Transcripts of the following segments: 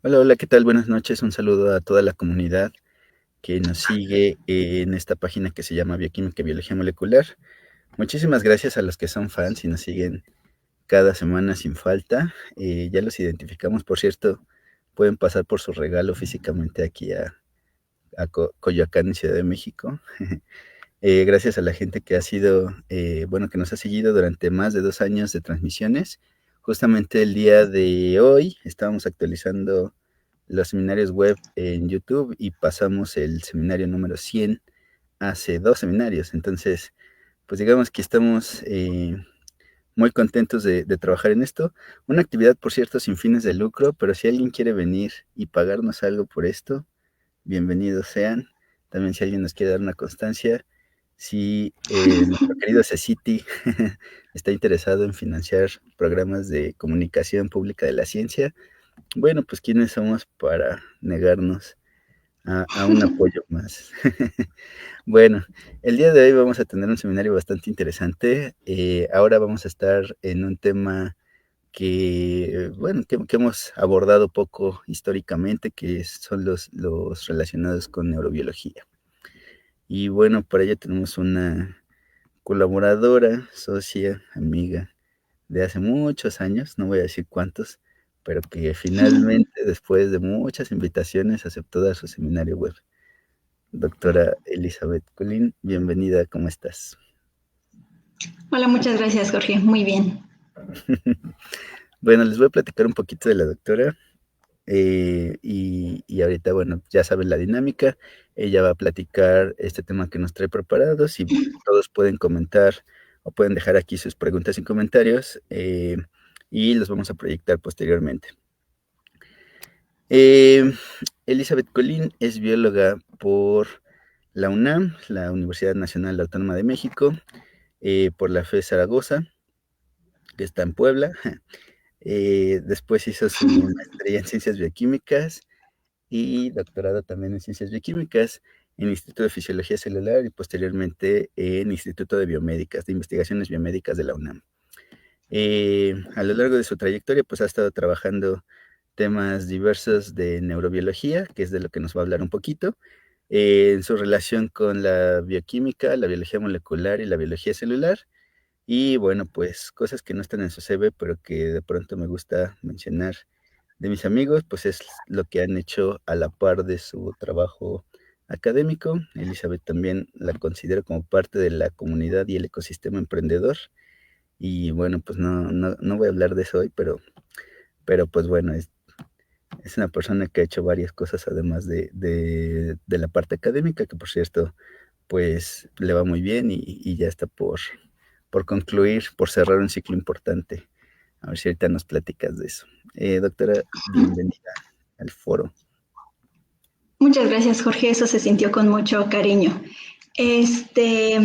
Hola, hola, ¿qué tal? Buenas noches. Un saludo a toda la comunidad que nos sigue en esta página que se llama Bioquímica y Biología Molecular. Muchísimas gracias a los que son fans y nos siguen cada semana sin falta. Ya los identificamos, por cierto, pueden pasar por su regalo físicamente aquí a Coyoacán, en Ciudad de México. Gracias a la gente que ha sido, bueno, que nos ha seguido durante más de 2 años de transmisiones. Justamente el día de hoy estábamos actualizando los seminarios web en YouTube y pasamos el seminario número 100 hace 2 seminarios. Entonces, pues digamos que estamos muy contentos de trabajar en esto. Una actividad, por cierto, sin fines de lucro, pero si alguien quiere venir y pagarnos algo por esto, bienvenidos sean. También si alguien nos quiere dar una constancia, si nuestro querido Cecity está interesado en financiar programas de comunicación pública de la ciencia, bueno, pues quiénes somos para negarnos a un apoyo más. Bueno, el día de hoy vamos a tener un seminario bastante interesante. Ahora vamos a estar en un tema que, bueno, que hemos abordado poco históricamente, que son los relacionados con neurobiología. Y bueno, para ello tenemos una colaboradora, socia, amiga de hace muchos años, no voy a decir cuántos, pero que finalmente, después de muchas invitaciones, aceptó dar su seminario web. Doctora Elizabeth Colín, bienvenida, ¿cómo estás? Hola, muchas gracias, Jorge. Muy bien. Bueno, les voy a platicar un poquito de la doctora y ahorita, bueno, ya saben la dinámica. Ella va a platicar este tema que nos trae preparados y todos pueden comentar o pueden dejar aquí sus preguntas y comentarios y los vamos a proyectar posteriormente. Elizabeth Colín es bióloga por la UNAM, la Universidad Nacional Autónoma de México, por la FE Zaragoza, que está en Puebla. Después hizo su maestría en Ciencias Bioquímicas y doctorado también en Ciencias Bioquímicas en el Instituto de Fisiología Celular y posteriormente en Instituto de Biomédicas, de Investigaciones Biomédicas de la UNAM. A lo largo de su trayectoria, pues ha estado trabajando temas diversos de neurobiología, que es de lo que nos va a hablar un poquito, en su relación con la bioquímica, la biología molecular y la biología celular. Y bueno, pues cosas que no están en su CV, pero que de pronto me gusta mencionar de mis amigos, pues es lo que han hecho a la par de su trabajo académico. Elizabeth también la considero como parte de la comunidad y el ecosistema emprendedor. Y bueno, pues no voy a hablar de eso hoy, pero pues bueno, es una persona que ha hecho varias cosas además de la parte académica, que por cierto, pues le va muy bien y ya está por concluir, por cerrar un ciclo importante. A ver si ahorita nos platicas de eso. Doctora, bienvenida al foro. Muchas gracias, Jorge. Eso se sintió con mucho cariño. Este,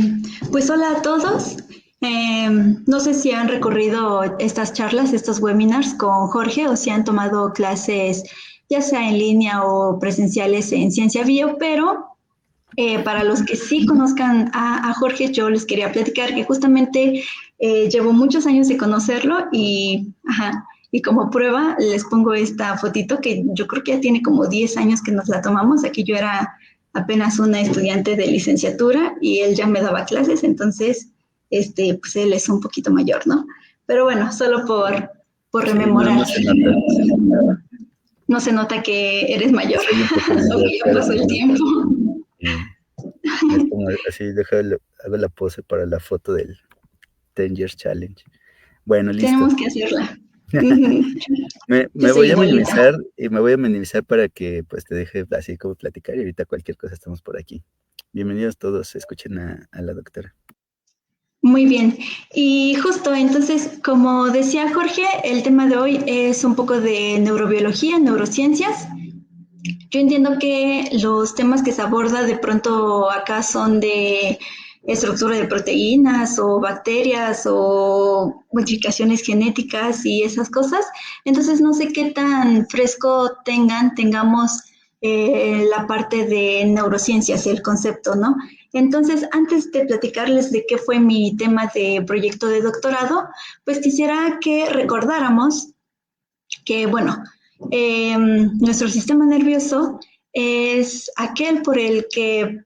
pues hola a todos. No sé si han recorrido estas charlas, estos webinars con Jorge o si han tomado clases ya sea en línea o presenciales en Ciencia Bio, pero para los que sí conozcan a Jorge, yo les quería platicar que justamente llevo muchos años de conocerlo y como prueba les pongo esta fotito que yo creo que ya tiene como 10 años que nos la tomamos. Aquí yo era apenas una estudiante de licenciatura y él ya me daba clases, entonces pues él es un poquito mayor, ¿no? Pero bueno, solo por Sí, no, rememorar. no se nota. No se nota que eres mayor Soy un poco o mayor, que ya claro pasó que el no. tiempo. Es como así, hago la pose para la foto del 10 Years Challenge. Bueno, listo. Tenemos que hacerla. Yo Me soy voy a igualita. minimizar y me voy a minimizar para que pues te deje así como platicar y ahorita cualquier cosa estamos por aquí. Bienvenidos todos, escuchen a la doctora. Muy bien. Y justo entonces, como decía Jorge, el tema de hoy es un poco de neurobiología, neurociencias. Yo entiendo que los temas que se aborda de pronto acá son de estructura de proteínas o bacterias o modificaciones genéticas y esas cosas. Entonces no sé qué tan fresco tengamos la parte de neurociencias, el concepto, ¿no? Entonces, antes de platicarles de qué fue mi tema de proyecto de doctorado, pues quisiera que recordáramos que, bueno, Nuestro sistema nervioso es aquel por el que,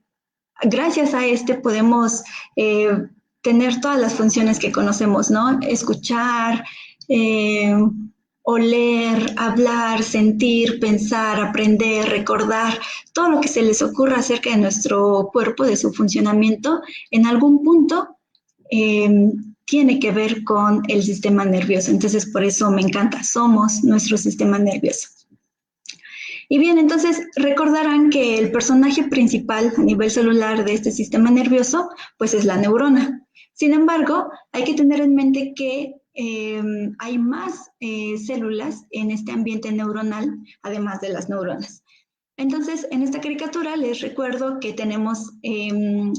gracias a este, podemos tener todas las funciones que conocemos, ¿no? Escuchar, oler, hablar, sentir, pensar, aprender, recordar, todo lo que se les ocurra acerca de nuestro cuerpo, de su funcionamiento, en algún punto tiene que ver con el sistema nervioso. Entonces, por eso me encanta, somos nuestro sistema nervioso. Y bien, entonces recordarán que el personaje principal a nivel celular de este sistema nervioso, pues es la neurona. Sin embargo, hay que tener en mente que hay más células en este ambiente neuronal, además de las neuronas. Entonces, en esta caricatura les recuerdo que tenemos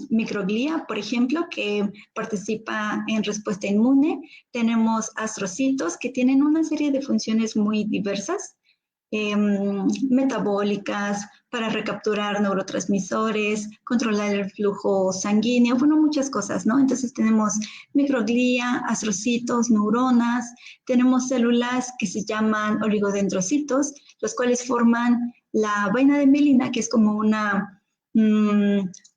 microglía, por ejemplo, que participa en respuesta inmune. Tenemos astrocitos, que tienen una serie de funciones muy diversas, metabólicas, para recapturar neurotransmisores, controlar el flujo sanguíneo, bueno, muchas cosas, ¿no? Entonces tenemos microglía, astrocitos, neuronas, tenemos células que se llaman oligodendrocitos, los cuales forman la vaina de mielina, que es como una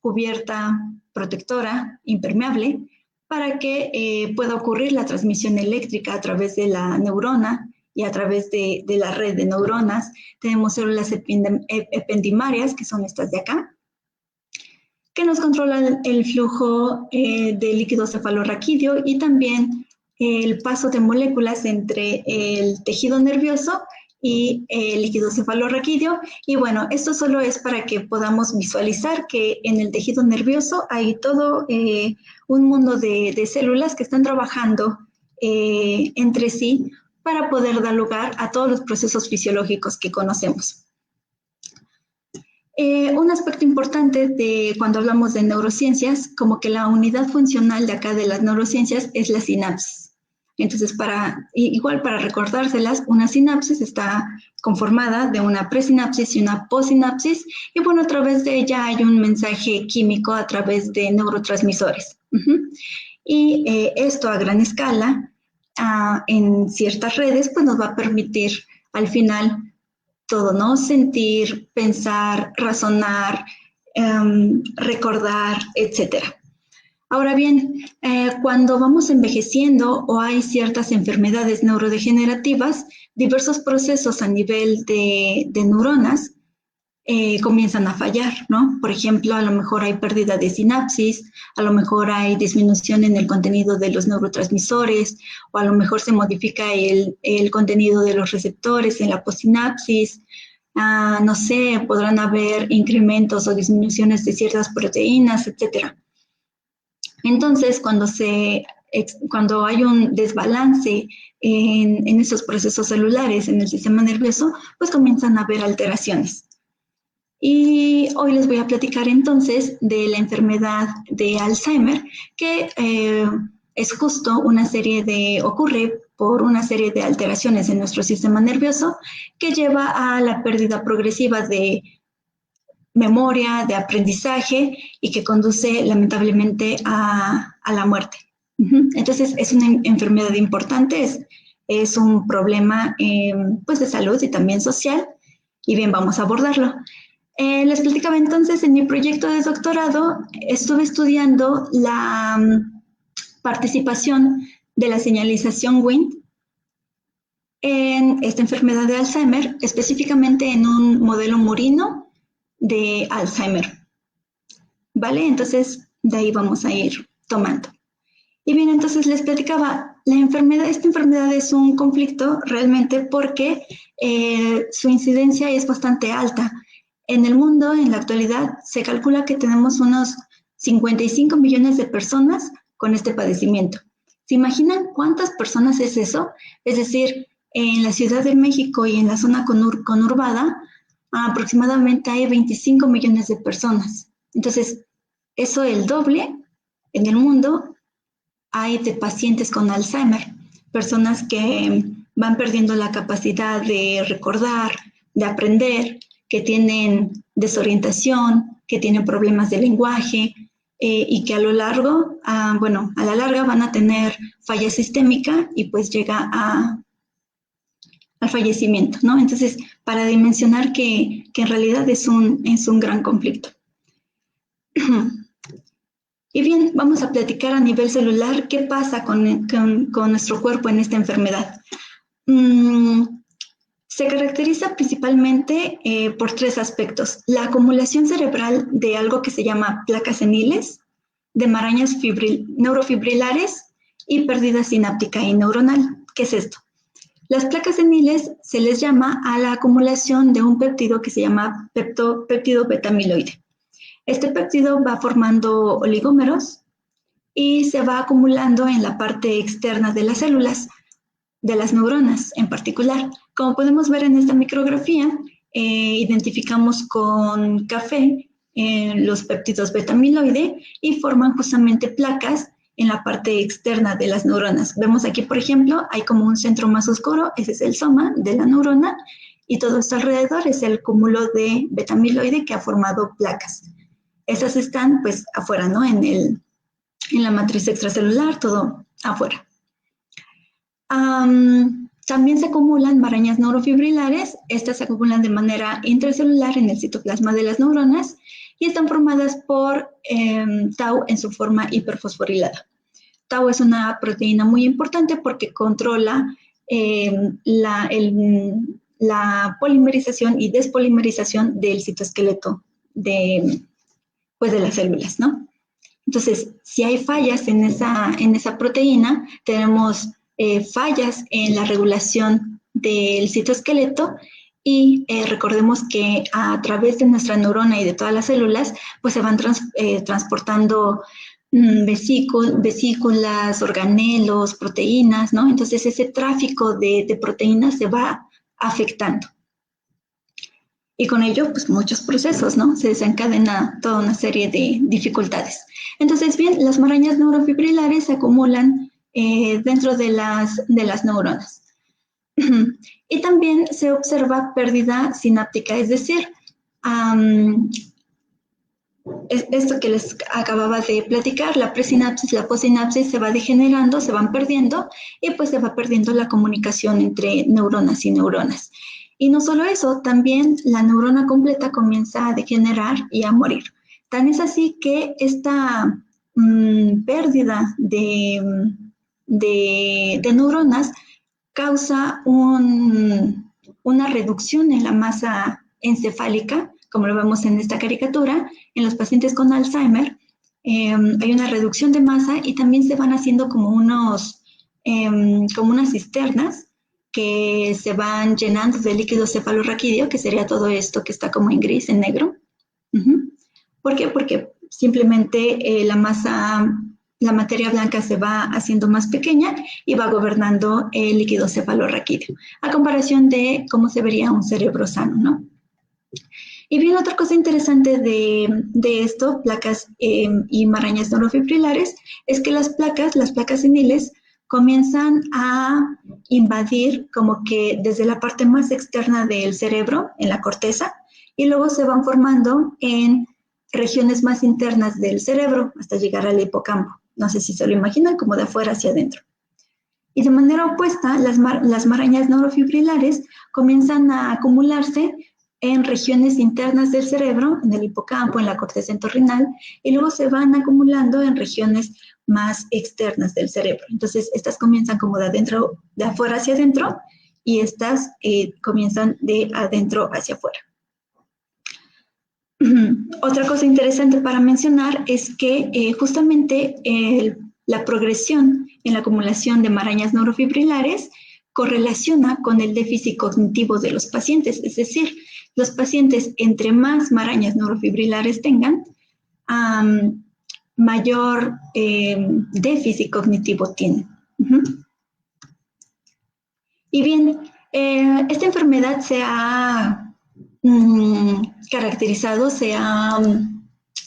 cubierta protectora impermeable para que pueda ocurrir la transmisión eléctrica a través de la neurona y a través de la red de neuronas. Tenemos células ependimarias, que son estas de acá, que nos controlan el flujo de líquido cefalorraquídeo y también el paso de moléculas entre el tejido nervioso y el líquido cefalorraquídeo. Y bueno, esto solo es para que podamos visualizar que en el tejido nervioso hay todo un mundo de células que están trabajando entre sí para poder dar lugar a todos los procesos fisiológicos que conocemos. Un aspecto importante de cuando hablamos de neurociencias, como que la unidad funcional de acá de las neurociencias es la sinapsis. Entonces, igual para recordárselas, una sinapsis está conformada de una presinapsis y una postsinapsis, y bueno, a través de ella hay un mensaje químico a través de neurotransmisores. Y esto a gran escala, en ciertas redes, pues nos va a permitir al final todo, ¿no? Sentir, pensar, razonar, recordar, etcétera. Ahora bien, cuando vamos envejeciendo o hay ciertas enfermedades neurodegenerativas, diversos procesos a nivel de neuronas comienzan a fallar, ¿no? Por ejemplo, a lo mejor hay pérdida de sinapsis, a lo mejor hay disminución en el contenido de los neurotransmisores, o a lo mejor se modifica el contenido de los receptores en la postsinapsis. No sé, podrán haber incrementos o disminuciones de ciertas proteínas, etcétera. Entonces, cuando hay un desbalance en esos procesos celulares en el sistema nervioso, pues comienzan a haber alteraciones. Y hoy les voy a platicar entonces de la enfermedad de Alzheimer, que es justo ocurre por una serie de alteraciones en nuestro sistema nervioso que lleva a la pérdida progresiva de memoria, de aprendizaje y que conduce lamentablemente a la muerte. Entonces es una enfermedad importante, es un problema pues de salud y también social, y bien, vamos a abordarlo. Les platicaba entonces, en mi proyecto de doctorado estuve estudiando la participación de la señalización Wnt en esta enfermedad de Alzheimer, específicamente en un modelo murino de Alzheimer. ¿Vale? Entonces, de ahí vamos a ir tomando. Y bien, entonces les platicaba, esta enfermedad es un conflicto realmente porque su incidencia es bastante alta. En el mundo, en la actualidad, se calcula que tenemos unos 55 millones de personas con este padecimiento. ¿Se imaginan cuántas personas es eso? Es decir, en la Ciudad de México y en la zona conurbada, aproximadamente hay 25 millones de personas. Entonces, eso el doble en el mundo hay de pacientes con Alzheimer, personas que van perdiendo la capacidad de recordar, de aprender, que tienen desorientación, que tienen problemas de lenguaje y que a la larga van a tener falla sistémica y pues llega al fallecimiento, ¿no? Entonces, para dimensionar que en realidad es un gran conflicto. Y bien, vamos a platicar a nivel celular qué pasa con nuestro cuerpo en esta enfermedad. Se caracteriza principalmente por 3 aspectos. La acumulación cerebral de algo que se llama placas seniles, de marañas neurofibrilares y pérdida sináptica y neuronal. ¿Qué es esto? Las placas seniles se les llama a la acumulación de un péptido que se llama péptido beta-amiloide. Este péptido va formando oligómeros y se va acumulando en la parte externa de las células, de las neuronas en particular. Como podemos ver en esta micrografía, identificamos con café los péptidos beta-amiloide y forman justamente placas en la parte externa de las neuronas. Vemos aquí, por ejemplo, hay como un centro más oscuro, ese es el soma de la neurona, y todo esto alrededor es el cúmulo de beta-amiloide que ha formado placas. Estas están pues afuera, ¿no? En la matriz extracelular, todo afuera. También se acumulan marañas neurofibrilares. Estas se acumulan de manera intracelular en el citoplasma de las neuronas y están formadas por tau en su forma hiperfosforilada. Tau es una proteína muy importante porque controla la polimerización y despolimerización del citoesqueleto de las células, ¿no? Entonces, si hay fallas en esa proteína, tenemos fallas en la regulación del citoesqueleto y recordemos que a través de nuestra neurona y de todas las células, pues se van transportando vesículas, organelos, proteínas, ¿no? Entonces, ese tráfico de proteínas se va afectando. Y con ello, pues muchos procesos, ¿no? Se desencadena toda una serie de dificultades. Entonces, bien, las marañas neurofibrilares se acumulan dentro de las neuronas. Y también se observa pérdida sináptica, es decir, esto que les acababa de platicar, la presinapsis, la postsinapsis se va degenerando, se van perdiendo y pues se va perdiendo la comunicación entre neuronas y neuronas. Y no solo eso, también la neurona completa comienza a degenerar y a morir. Tan es así que esta pérdida de neuronas causa una reducción en la masa encefálica, como lo vemos en esta caricatura. En los pacientes con Alzheimer hay una reducción de masa y también se van haciendo como unas cisternas que se van llenando de líquido cefalorraquídeo, que sería todo esto que está como en gris, en negro. ¿Por qué? Porque simplemente la materia blanca se va haciendo más pequeña y va gobernando el líquido cefalorraquídeo, a comparación de cómo se vería un cerebro sano, ¿no? Y bien, otra cosa interesante de esto, placas y marañas neurofibrilares, es que las placas seniles, comienzan a invadir como que desde la parte más externa del cerebro, en la corteza, y luego se van formando en regiones más internas del cerebro hasta llegar al hipocampo. No sé si se lo imaginan, como de afuera hacia adentro. Y de manera opuesta, las marañas neurofibrilares comienzan a acumularse en regiones internas del cerebro, en el hipocampo, en la corteza entorrinal, y luego se van acumulando en regiones más externas del cerebro. Entonces, estas comienzan como de afuera hacia adentro, y estas comienzan de adentro hacia afuera. Otra cosa interesante para mencionar es que justamente la progresión en la acumulación de marañas neurofibrilares correlaciona con el déficit cognitivo de los pacientes, es decir, los pacientes entre más marañas neurofibrilares tengan, mayor déficit cognitivo tienen. Y bien, esta enfermedad se ha caracterizado, se ha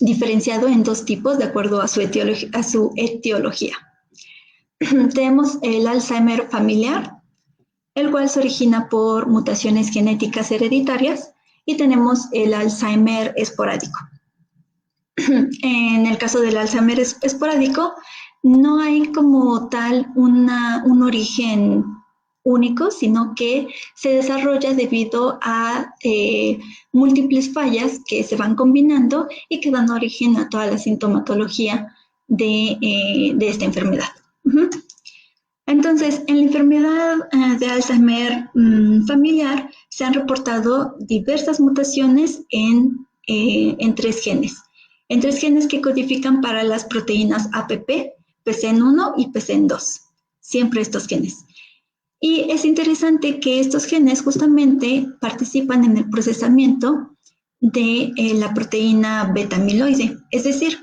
diferenciado en 2 tipos de acuerdo a su etiología. Tenemos el Alzheimer familiar, el cual se origina por mutaciones genéticas hereditarias, y tenemos el Alzheimer esporádico. En el caso del Alzheimer esporádico, no hay como tal un origen único, sino que se desarrolla debido a múltiples fallas que se van combinando y que dan origen a toda la sintomatología de esta enfermedad. Uh-huh. Entonces, en la enfermedad de Alzheimer familiar se han reportado diversas mutaciones en 3 genes. En 3 genes que codifican para las proteínas APP, PCN1 y PCN2. Siempre estos genes. Y es interesante que estos genes justamente participan en el procesamiento de la proteína beta-amiloide. Es decir,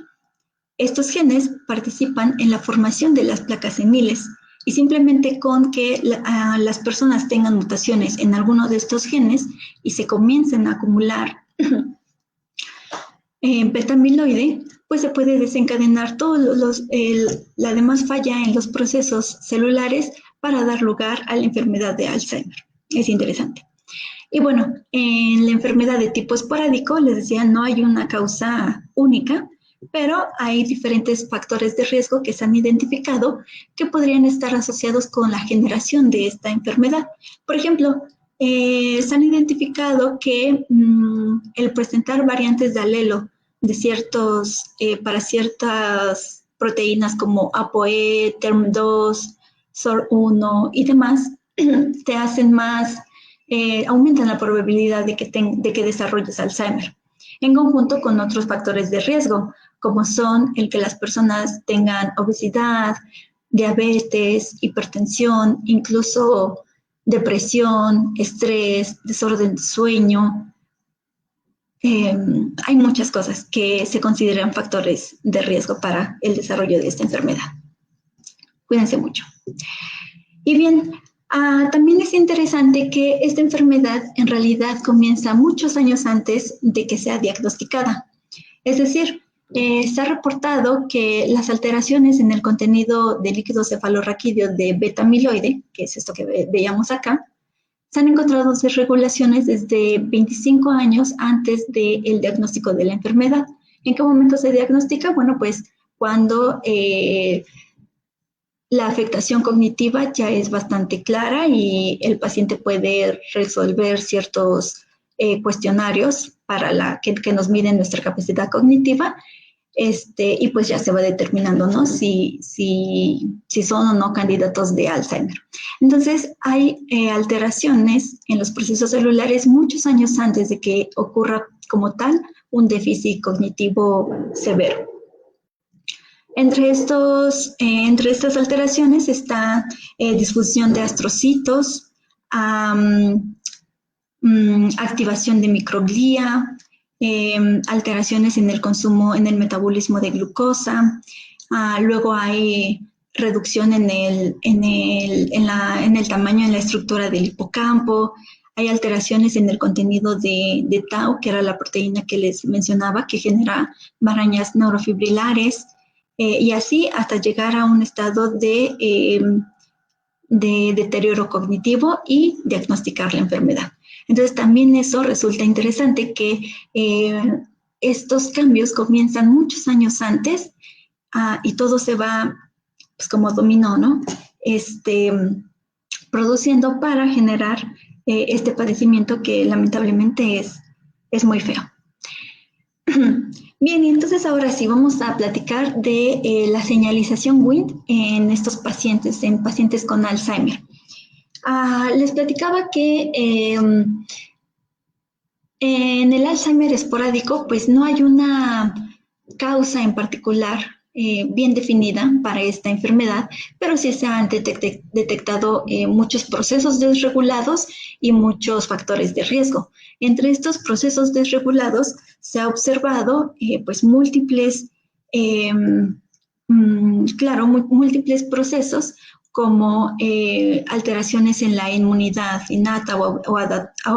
estos genes participan en la formación de las placas seniles. Y simplemente con que las personas tengan mutaciones en alguno de estos genes y se comiencen a acumular beta-amiloide, pues se puede desencadenar la demás falla en los procesos celulares para dar lugar a la enfermedad de Alzheimer. Es interesante. Y bueno, en la enfermedad de tipo esporádico, les decía, no hay una causa única, pero hay diferentes factores de riesgo que se han identificado que podrían estar asociados con la generación de esta enfermedad. Por ejemplo, se han identificado que el presentar variantes de alelo de para ciertas proteínas como ApoE, TERM2, SOR1 y demás, te hacen más, aumentan la probabilidad de que desarrolles Alzheimer, en conjunto con otros factores de riesgo, como son el que las personas tengan obesidad, diabetes, hipertensión, incluso depresión, estrés, desorden de sueño. Hay muchas cosas que se consideran factores de riesgo para el desarrollo de esta enfermedad. Cuídense mucho. Y bien, también es interesante que esta enfermedad en realidad comienza muchos años antes de que sea diagnosticada. Es decir, se ha reportado que las alteraciones en el contenido de líquido cefalorraquídeo de beta-amiloide, que es esto que veíamos acá, se han encontrado desregulaciones desde 25 años antes del diagnóstico de la enfermedad. ¿En qué momento se diagnostica? Bueno, pues cuando la afectación cognitiva ya es bastante clara y el paciente puede resolver ciertos cuestionarios para que nos miden nuestra capacidad cognitiva, y pues ya se va determinando, ¿no? Si son o no candidatos de Alzheimer. Entonces, hay alteraciones en los procesos celulares muchos años antes de que ocurra como tal un déficit cognitivo severo. Entre estas alteraciones está disfunción de astrocitos, activación de microglía, alteraciones en el consumo, en el metabolismo de glucosa. Luego hay reducción en el tamaño, en la estructura del hipocampo. Hay alteraciones en el contenido de tau, que era la proteína que les mencionaba, que genera marañas neurofibrilares. Y así hasta llegar a un estado de deterioro cognitivo y diagnosticar la enfermedad. Entonces también eso resulta interesante, que estos cambios comienzan muchos años antes y todo se va pues como dominó, ¿no? Produciendo para generar este padecimiento que lamentablemente es muy feo. Bien, y entonces ahora sí vamos a platicar de la señalización Wnt en estos pacientes, en pacientes con Alzheimer. Les platicaba que en el Alzheimer esporádico, pues no hay una causa en particular bien definida para esta enfermedad, pero sí se han detectado muchos procesos desregulados y muchos factores de riesgo. Entre estos procesos desregulados se ha observado pues múltiples procesos como alteraciones en la inmunidad innata o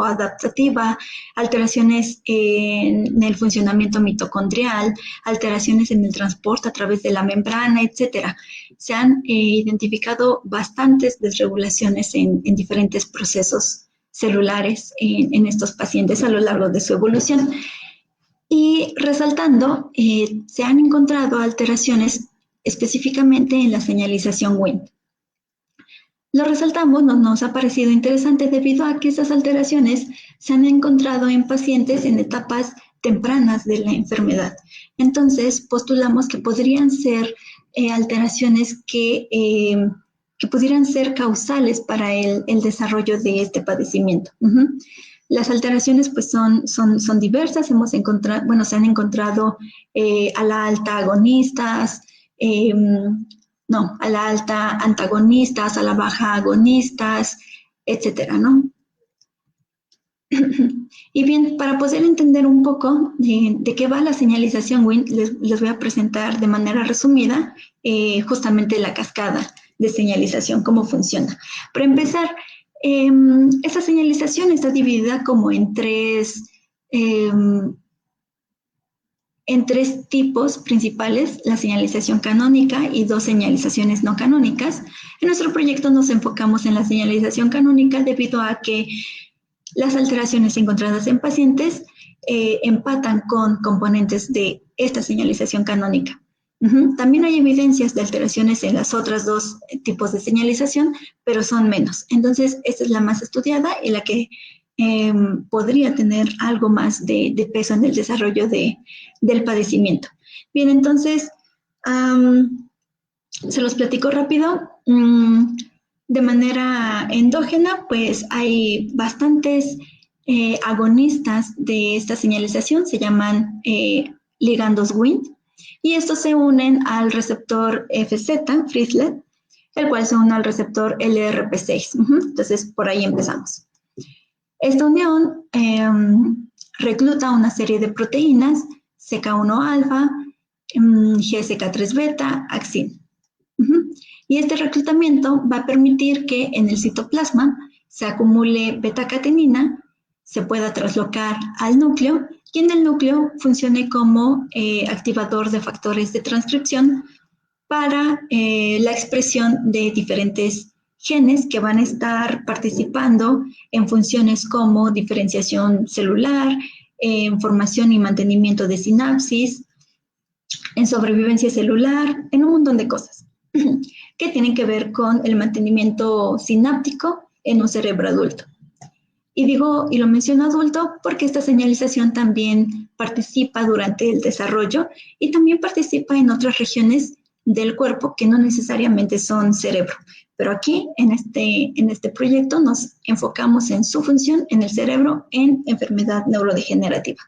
adaptativa, alteraciones en el funcionamiento mitocondrial, alteraciones en el transporte a través de la membrana, etc. Se han identificado bastantes desregulaciones en diferentes procesos celulares en estos pacientes a lo largo de su evolución. Y resaltando, se han encontrado alteraciones específicamente en la señalización Wnt. Lo resaltamos, nos ha parecido interesante debido a que estas alteraciones se han encontrado en pacientes en etapas tempranas de la enfermedad. Entonces, postulamos que podrían ser alteraciones que pudieran ser causales para el desarrollo de este padecimiento. Las alteraciones pues son diversas, se han encontrado a la alta agonistas, a la alta antagonistas, a la baja agonistas, etcétera, ¿no? Y bien, para poder entender un poco de qué va la señalización Wnt, les voy a presentar de manera resumida justamente la cascada de señalización, cómo funciona. Para empezar, esta señalización está dividida como en tres tipos principales, la señalización canónica y dos señalizaciones no canónicas. En nuestro proyecto nos enfocamos en la señalización canónica debido a que las alteraciones encontradas en pacientes empatan con componentes de esta señalización canónica. También hay evidencias de alteraciones en las otras dos tipos de señalización, pero son menos. Entonces, esta es la más estudiada y la que podría tener algo más de peso en el desarrollo del padecimiento. Bien, entonces, se los platico rápido. De manera endógena, pues hay bastantes agonistas de esta señalización, se llaman ligandos Wnt, y estos se unen al receptor FZ, Frislet, el cual se une al receptor LRP6. Entonces, por ahí empezamos. Esta unión recluta una serie de proteínas, CK1-alfa, GSK3-beta, axin. Y este reclutamiento va a permitir que en el citoplasma se acumule beta-catenina, se pueda traslocar al núcleo y en el núcleo funcione como activador de factores de transcripción para la expresión de diferentes genes que van a estar participando en funciones como diferenciación celular, en formación y mantenimiento de sinapsis, en sobrevivencia celular, en un montón de cosas que tienen que ver con el mantenimiento sináptico en un cerebro adulto. Y lo menciono adulto porque esta señalización también participa durante el desarrollo y también participa en otras regiones del cuerpo que no necesariamente son cerebro. Pero aquí, en este proyecto, nos enfocamos en su función en el cerebro en enfermedad neurodegenerativa.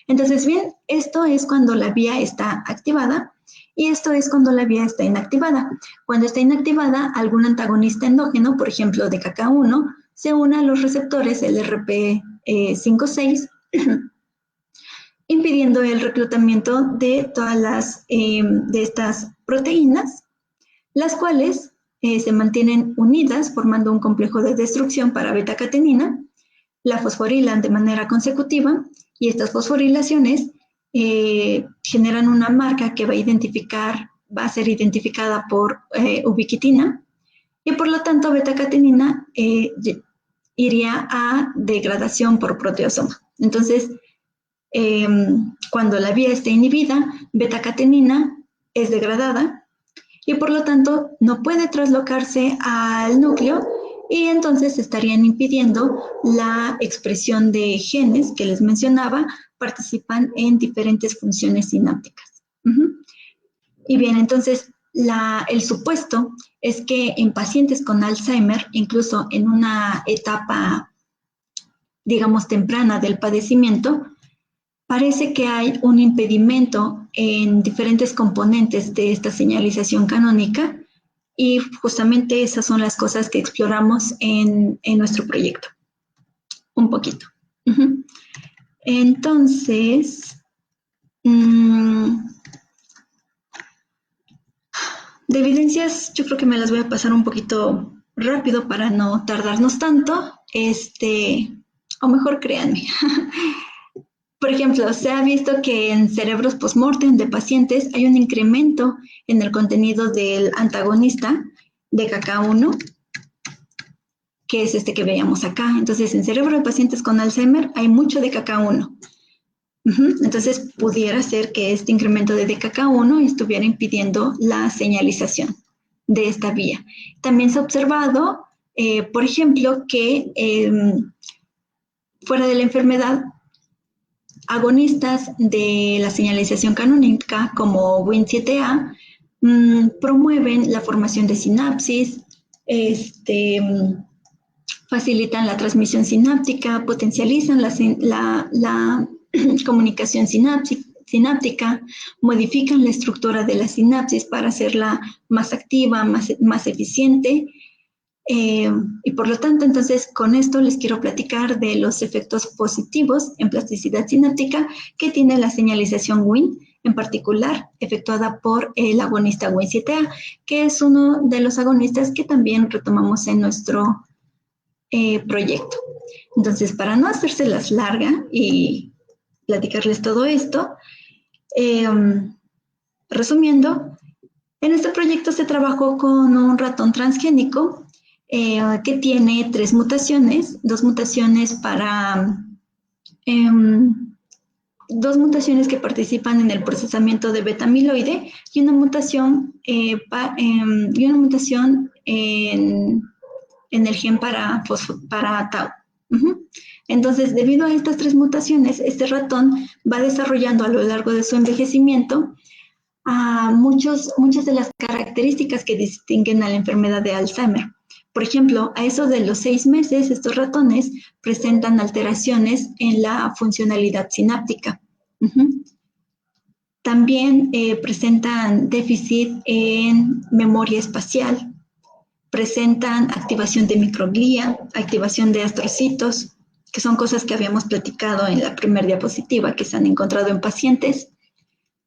Entonces, bien, esto es cuando la vía está activada y esto es cuando la vía está inactivada. Cuando está inactivada, algún antagonista endógeno, por ejemplo, de DKK1, se une a los receptores LRP56, impidiendo el reclutamiento de todas de estas proteínas, las cuales se mantienen unidas formando un complejo de destrucción para beta-catenina, la fosforilan de manera consecutiva y estas fosforilaciones generan una marca que va a ser identificada por ubiquitina y por lo tanto beta-catenina iría a degradación por proteasoma. Entonces, cuando la vía está inhibida, beta-catenina es degradada y por lo tanto no puede traslocarse al núcleo y entonces estarían impidiendo la expresión de genes que les mencionaba, participan en diferentes funciones sinápticas. Y bien, entonces el supuesto es que en pacientes con Alzheimer, incluso en una etapa, digamos, temprana del padecimiento, parece que hay un impedimento en diferentes componentes de esta señalización canónica y justamente esas son las cosas que exploramos en nuestro proyecto. Un poquito. Entonces, de evidencias, yo creo que me las voy a pasar un poquito rápido para no tardarnos tanto, o mejor créanme. Por ejemplo, se ha visto que en cerebros postmortem de pacientes hay un incremento en el contenido del antagonista de DKK1, que es este que veíamos acá. Entonces, en cerebro de pacientes con Alzheimer hay mucho DKK1. Entonces, pudiera ser que este incremento de DKK1 estuviera impidiendo la señalización. de esta vía. También se ha observado, por ejemplo, que fuera de la enfermedad, agonistas de la señalización canónica como Wnt7a promueven la formación de sinapsis, facilitan la transmisión sináptica, potencializan la comunicación sináptica, modifican la estructura de la sinapsis para hacerla más activa, más eficiente. Y por lo tanto, entonces, con esto les quiero platicar de los efectos positivos en plasticidad sináptica que tiene la señalización Wnt, en particular efectuada por el agonista Wnt7a, que es uno de los agonistas que también retomamos en nuestro proyecto. Entonces, para no hacérselas larga y platicarles todo esto, resumiendo, en este proyecto se trabajó con un ratón transgénico que tiene 3 mutaciones, 2 mutaciones que participan en el procesamiento de beta-amiloide y una mutación, en el gen para tau. Entonces, debido a estas 3 mutaciones, este ratón va desarrollando a lo largo de su envejecimiento muchas de las características que distinguen a la enfermedad de Alzheimer. Por ejemplo, a eso de los 6 meses, estos ratones presentan alteraciones en la funcionalidad sináptica. También presentan déficit en memoria espacial, presentan activación de microglía, activación de astrocitos, que son cosas que habíamos platicado en la primera diapositiva que se han encontrado en pacientes.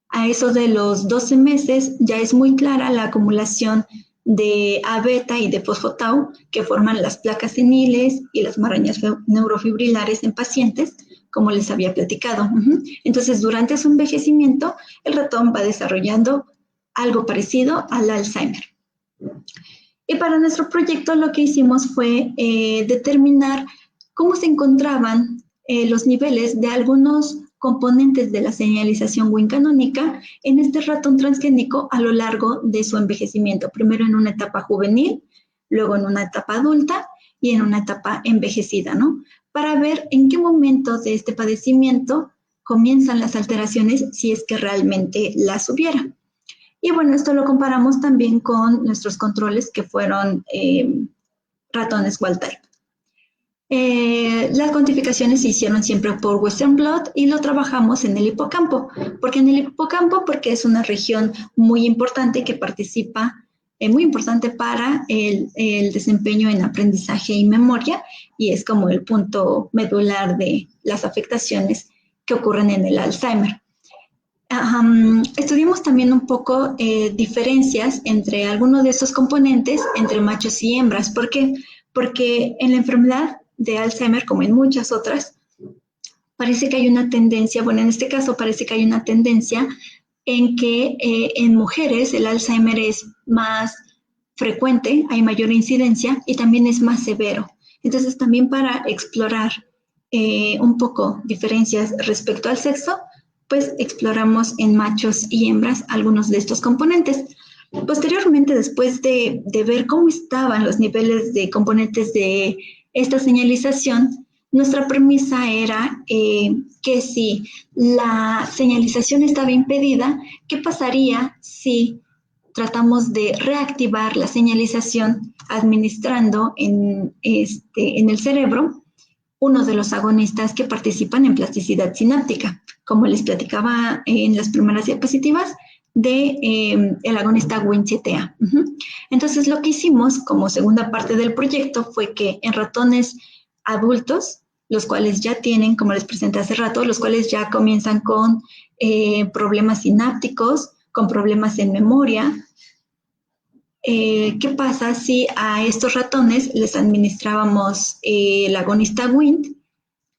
A eso de los 12 meses ya es muy clara la acumulación de A-beta y de fosfotau que forman las placas seniles y las marañas neurofibrilares en pacientes, como les había platicado. Entonces, durante su envejecimiento, el ratón va desarrollando algo parecido al Alzheimer. Y para nuestro proyecto lo que hicimos fue determinar cómo se encontraban los niveles de algunos componentes de la señalización Wnt canónica en este ratón transgénico a lo largo de su envejecimiento, primero en una etapa juvenil, luego en una etapa adulta y en una etapa envejecida, ¿no? Para ver en qué momento de este padecimiento comienzan las alteraciones, si es que realmente las hubiera. Y bueno, esto lo comparamos también con nuestros controles que fueron ratones wild type. Las cuantificaciones se hicieron siempre por Western blot y lo trabajamos en el hipocampo. ¿Por qué en el hipocampo? Porque es una región muy importante que participa, muy importante para el desempeño en aprendizaje y memoria, y es como el punto medular de las afectaciones que ocurren en el Alzheimer. Estudiamos también un poco diferencias entre algunos de estos componentes entre machos y hembras. ¿Por qué? Porque en la enfermedad de Alzheimer, como en muchas otras, parece que hay una tendencia, bueno, en este caso parece que hay una tendencia en que en mujeres el Alzheimer es más frecuente, hay mayor incidencia y también es más severo. Entonces, también para explorar un poco diferencias respecto al sexo, pues exploramos en machos y hembras algunos de estos componentes. Posteriormente, después de ver cómo estaban los niveles de componentes de esta señalización, nuestra premisa era que si la señalización estaba impedida, ¿qué pasaría si tratamos de reactivar la señalización administrando en el cerebro uno de los agonistas que participan en plasticidad sináptica? Como les platicaba en las primeras diapositivas, el agonista Wnt7a. Entonces, lo que hicimos como segunda parte del proyecto fue que en ratones adultos, los cuales ya tienen, como les presenté hace rato, los cuales ya comienzan con problemas sinápticos, con problemas en memoria. ¿Qué pasa si a estos ratones les administrábamos el agonista Wnt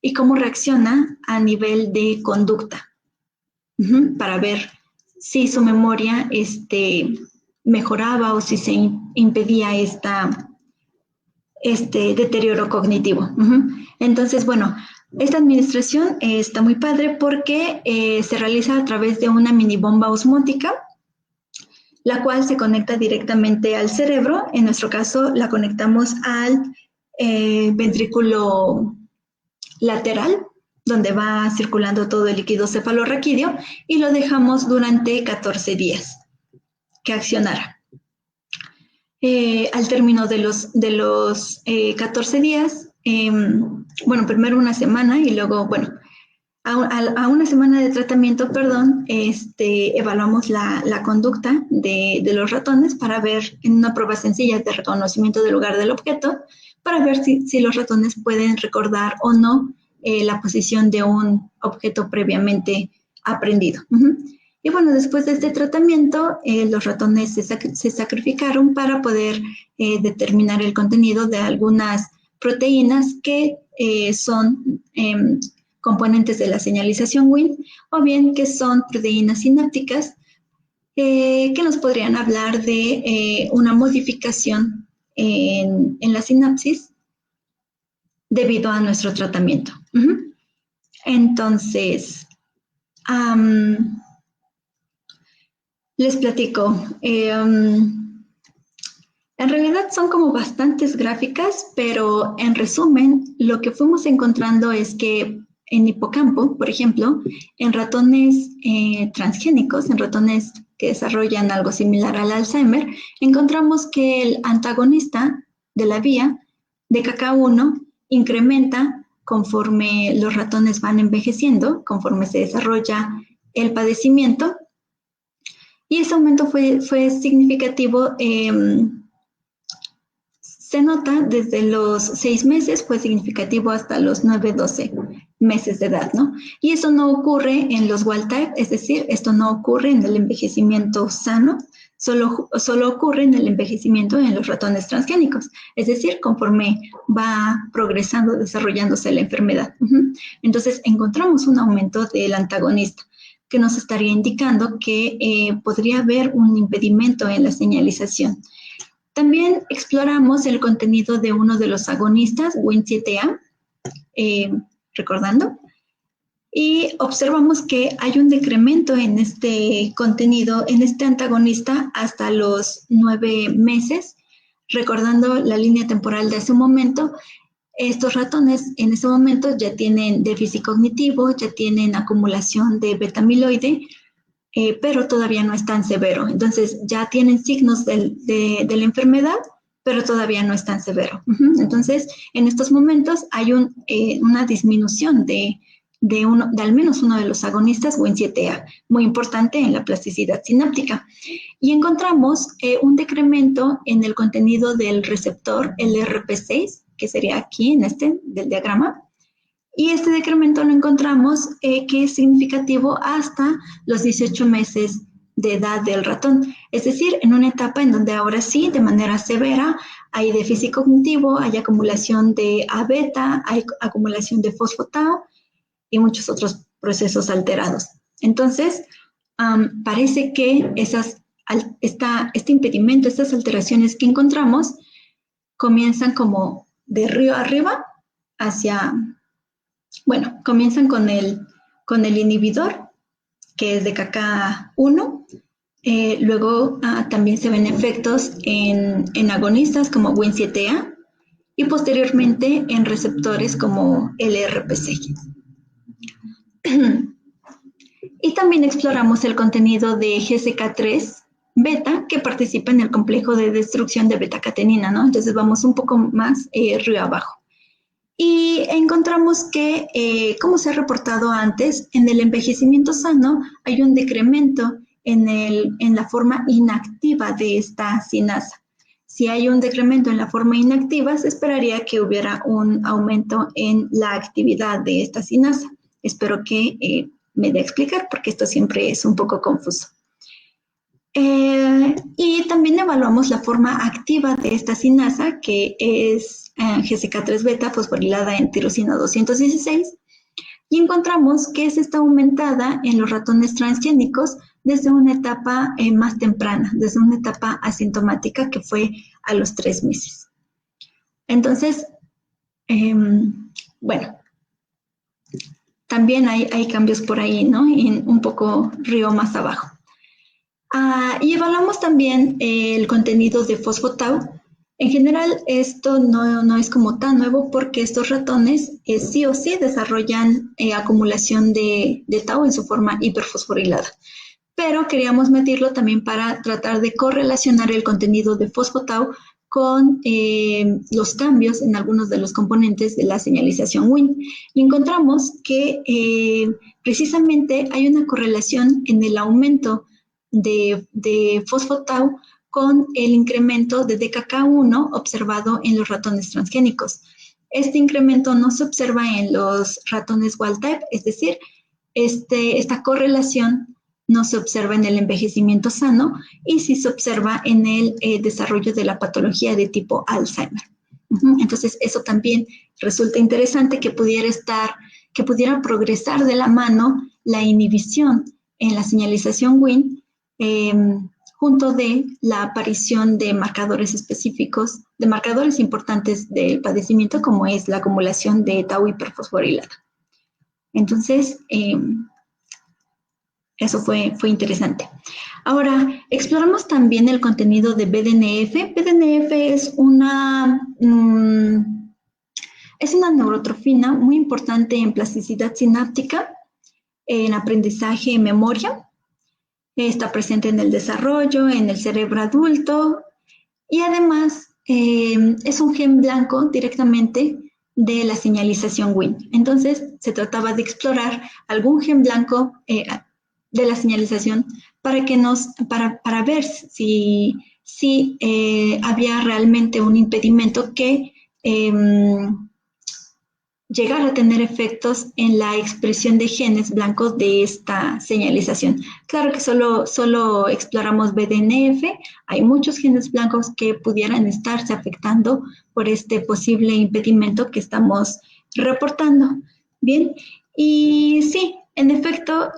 y cómo reacciona a nivel de conducta? Para ver si su memoria mejoraba o si se impedía este deterioro cognitivo. Entonces, bueno, esta administración está muy padre porque se realiza a través de una mini bomba osmótica. la cual se conecta directamente al cerebro. En nuestro caso, la conectamos al ventrículo lateral, donde va circulando todo el líquido cefalorraquídeo, y lo dejamos durante 14 días que accionara. Al término de los 14 días, bueno, primero una semana y luego, bueno, a una semana de tratamiento, perdón, evaluamos la conducta de los ratones para ver, en una prueba sencilla de reconocimiento del lugar del objeto, para ver si los ratones pueden recordar o no la posición de un objeto previamente aprendido. Y bueno, después de este tratamiento, los ratones se sacrificaron para poder determinar el contenido de algunas proteínas que son componentes de la señalización Wnt, o bien que son proteínas sinápticas que nos podrían hablar de una modificación en la sinapsis debido a nuestro tratamiento. Entonces, les platico. En realidad son como bastantes gráficas, pero en resumen, lo que fuimos encontrando es que en hipocampo, por ejemplo, en ratones transgénicos, en ratones que desarrollan algo similar al Alzheimer, encontramos que el antagonista de la vía de KK1 incrementa conforme los ratones van envejeciendo, conforme se desarrolla el padecimiento, y ese aumento fue significativo. Se nota desde los 6 meses, fue significativo hasta los 9, 12 meses de edad, ¿no? Y eso no ocurre en los wild type, es decir, esto no ocurre en el envejecimiento sano, solo ocurre en el envejecimiento en los ratones transgénicos, es decir, conforme va progresando, desarrollándose la enfermedad. Entonces, encontramos un aumento del antagonista, que nos estaría indicando que podría haber un impedimento en la señalización. También exploramos el contenido de uno de los agonistas, Wnt7a, recordando, y observamos que hay un decremento en este contenido, en este antagonista, hasta los 9 meses. Recordando la línea temporal de hace un momento, estos ratones en ese momento ya tienen déficit cognitivo, ya tienen acumulación de beta-amiloide, pero todavía no es tan severo. Entonces, ya tienen signos de la enfermedad, pero todavía no es tan severo. Entonces, en estos momentos hay una disminución de al menos uno de los agonistas, Wnt7a, muy importante en la plasticidad sináptica. Y encontramos un decremento en el contenido del receptor, el RP6, que sería aquí en del diagrama. Y este decremento lo encontramos que es significativo hasta los 18 meses de edad del ratón. Es decir, en una etapa en donde ahora sí, de manera severa, hay déficit cognitivo, hay acumulación de A-beta, hay acumulación de fosfotao y muchos otros procesos alterados. Entonces, parece que este impedimento, estas alteraciones que encontramos, comienzan como de río arriba hacia... Bueno, comienzan con el inhibidor, que es de KK1. Luego también se ven efectos en agonistas como Wnt7a y posteriormente en receptores como el RP6. Y también exploramos el contenido de GCK3 beta, que participa en el complejo de destrucción de beta-catenina, ¿no? Entonces vamos un poco más río abajo. Y encontramos que, como se ha reportado antes, en el envejecimiento sano hay un decremento en la forma inactiva de esta sinasa. Si hay un decremento en la forma inactiva, se esperaría que hubiera un aumento en la actividad de esta sinasa. Espero que me dé a explicar, porque esto siempre es un poco confuso. Y también evaluamos la forma activa de esta sinasa, que es GCK3 beta fosforilada en tirosina 216, y encontramos que esta está aumentada en los ratones transgénicos desde una etapa más temprana, desde una etapa asintomática que fue a los 3 meses. Entonces, bueno, también hay cambios por ahí, ¿no? En un poco río más abajo. Y evaluamos también el contenido de fosfotau. En general, esto no es como tan nuevo porque estos ratones sí o sí desarrollan acumulación de tau en su forma hiperfosforilada. Pero queríamos medirlo también para tratar de correlacionar el contenido de fosfotau con los cambios en algunos de los componentes de la señalización WIN. Y encontramos que precisamente hay una correlación en el aumento de fosfotau con el incremento de DKK1 observado en los ratones transgénicos. Este incremento no se observa en los ratones wild type, es decir, esta correlación no se observa en el envejecimiento sano y sí se observa en el desarrollo de la patología de tipo Alzheimer. Entonces, eso también resulta interesante que pudiera progresar de la mano la inhibición en la señalización WIN junto de la aparición de marcadores específicos, de marcadores importantes del padecimiento, como es la acumulación de tau hiperfosforilada. Entonces, eso fue interesante. Ahora, exploramos también el contenido de BDNF. BDNF es una neurotrofina muy importante en plasticidad sináptica, en aprendizaje y memoria. Está presente en el desarrollo, en el cerebro adulto y además es un gen blanco directamente de la señalización WIN. Entonces, se trataba de explorar algún gen blanco de la señalización para ver si había realmente un impedimento que llegar a tener efectos en la expresión de genes blancos de esta señalización. Claro que solo exploramos BDNF, hay muchos genes blancos que pudieran estarse afectando por este posible impedimento que estamos reportando. Bien, y sí, en efecto,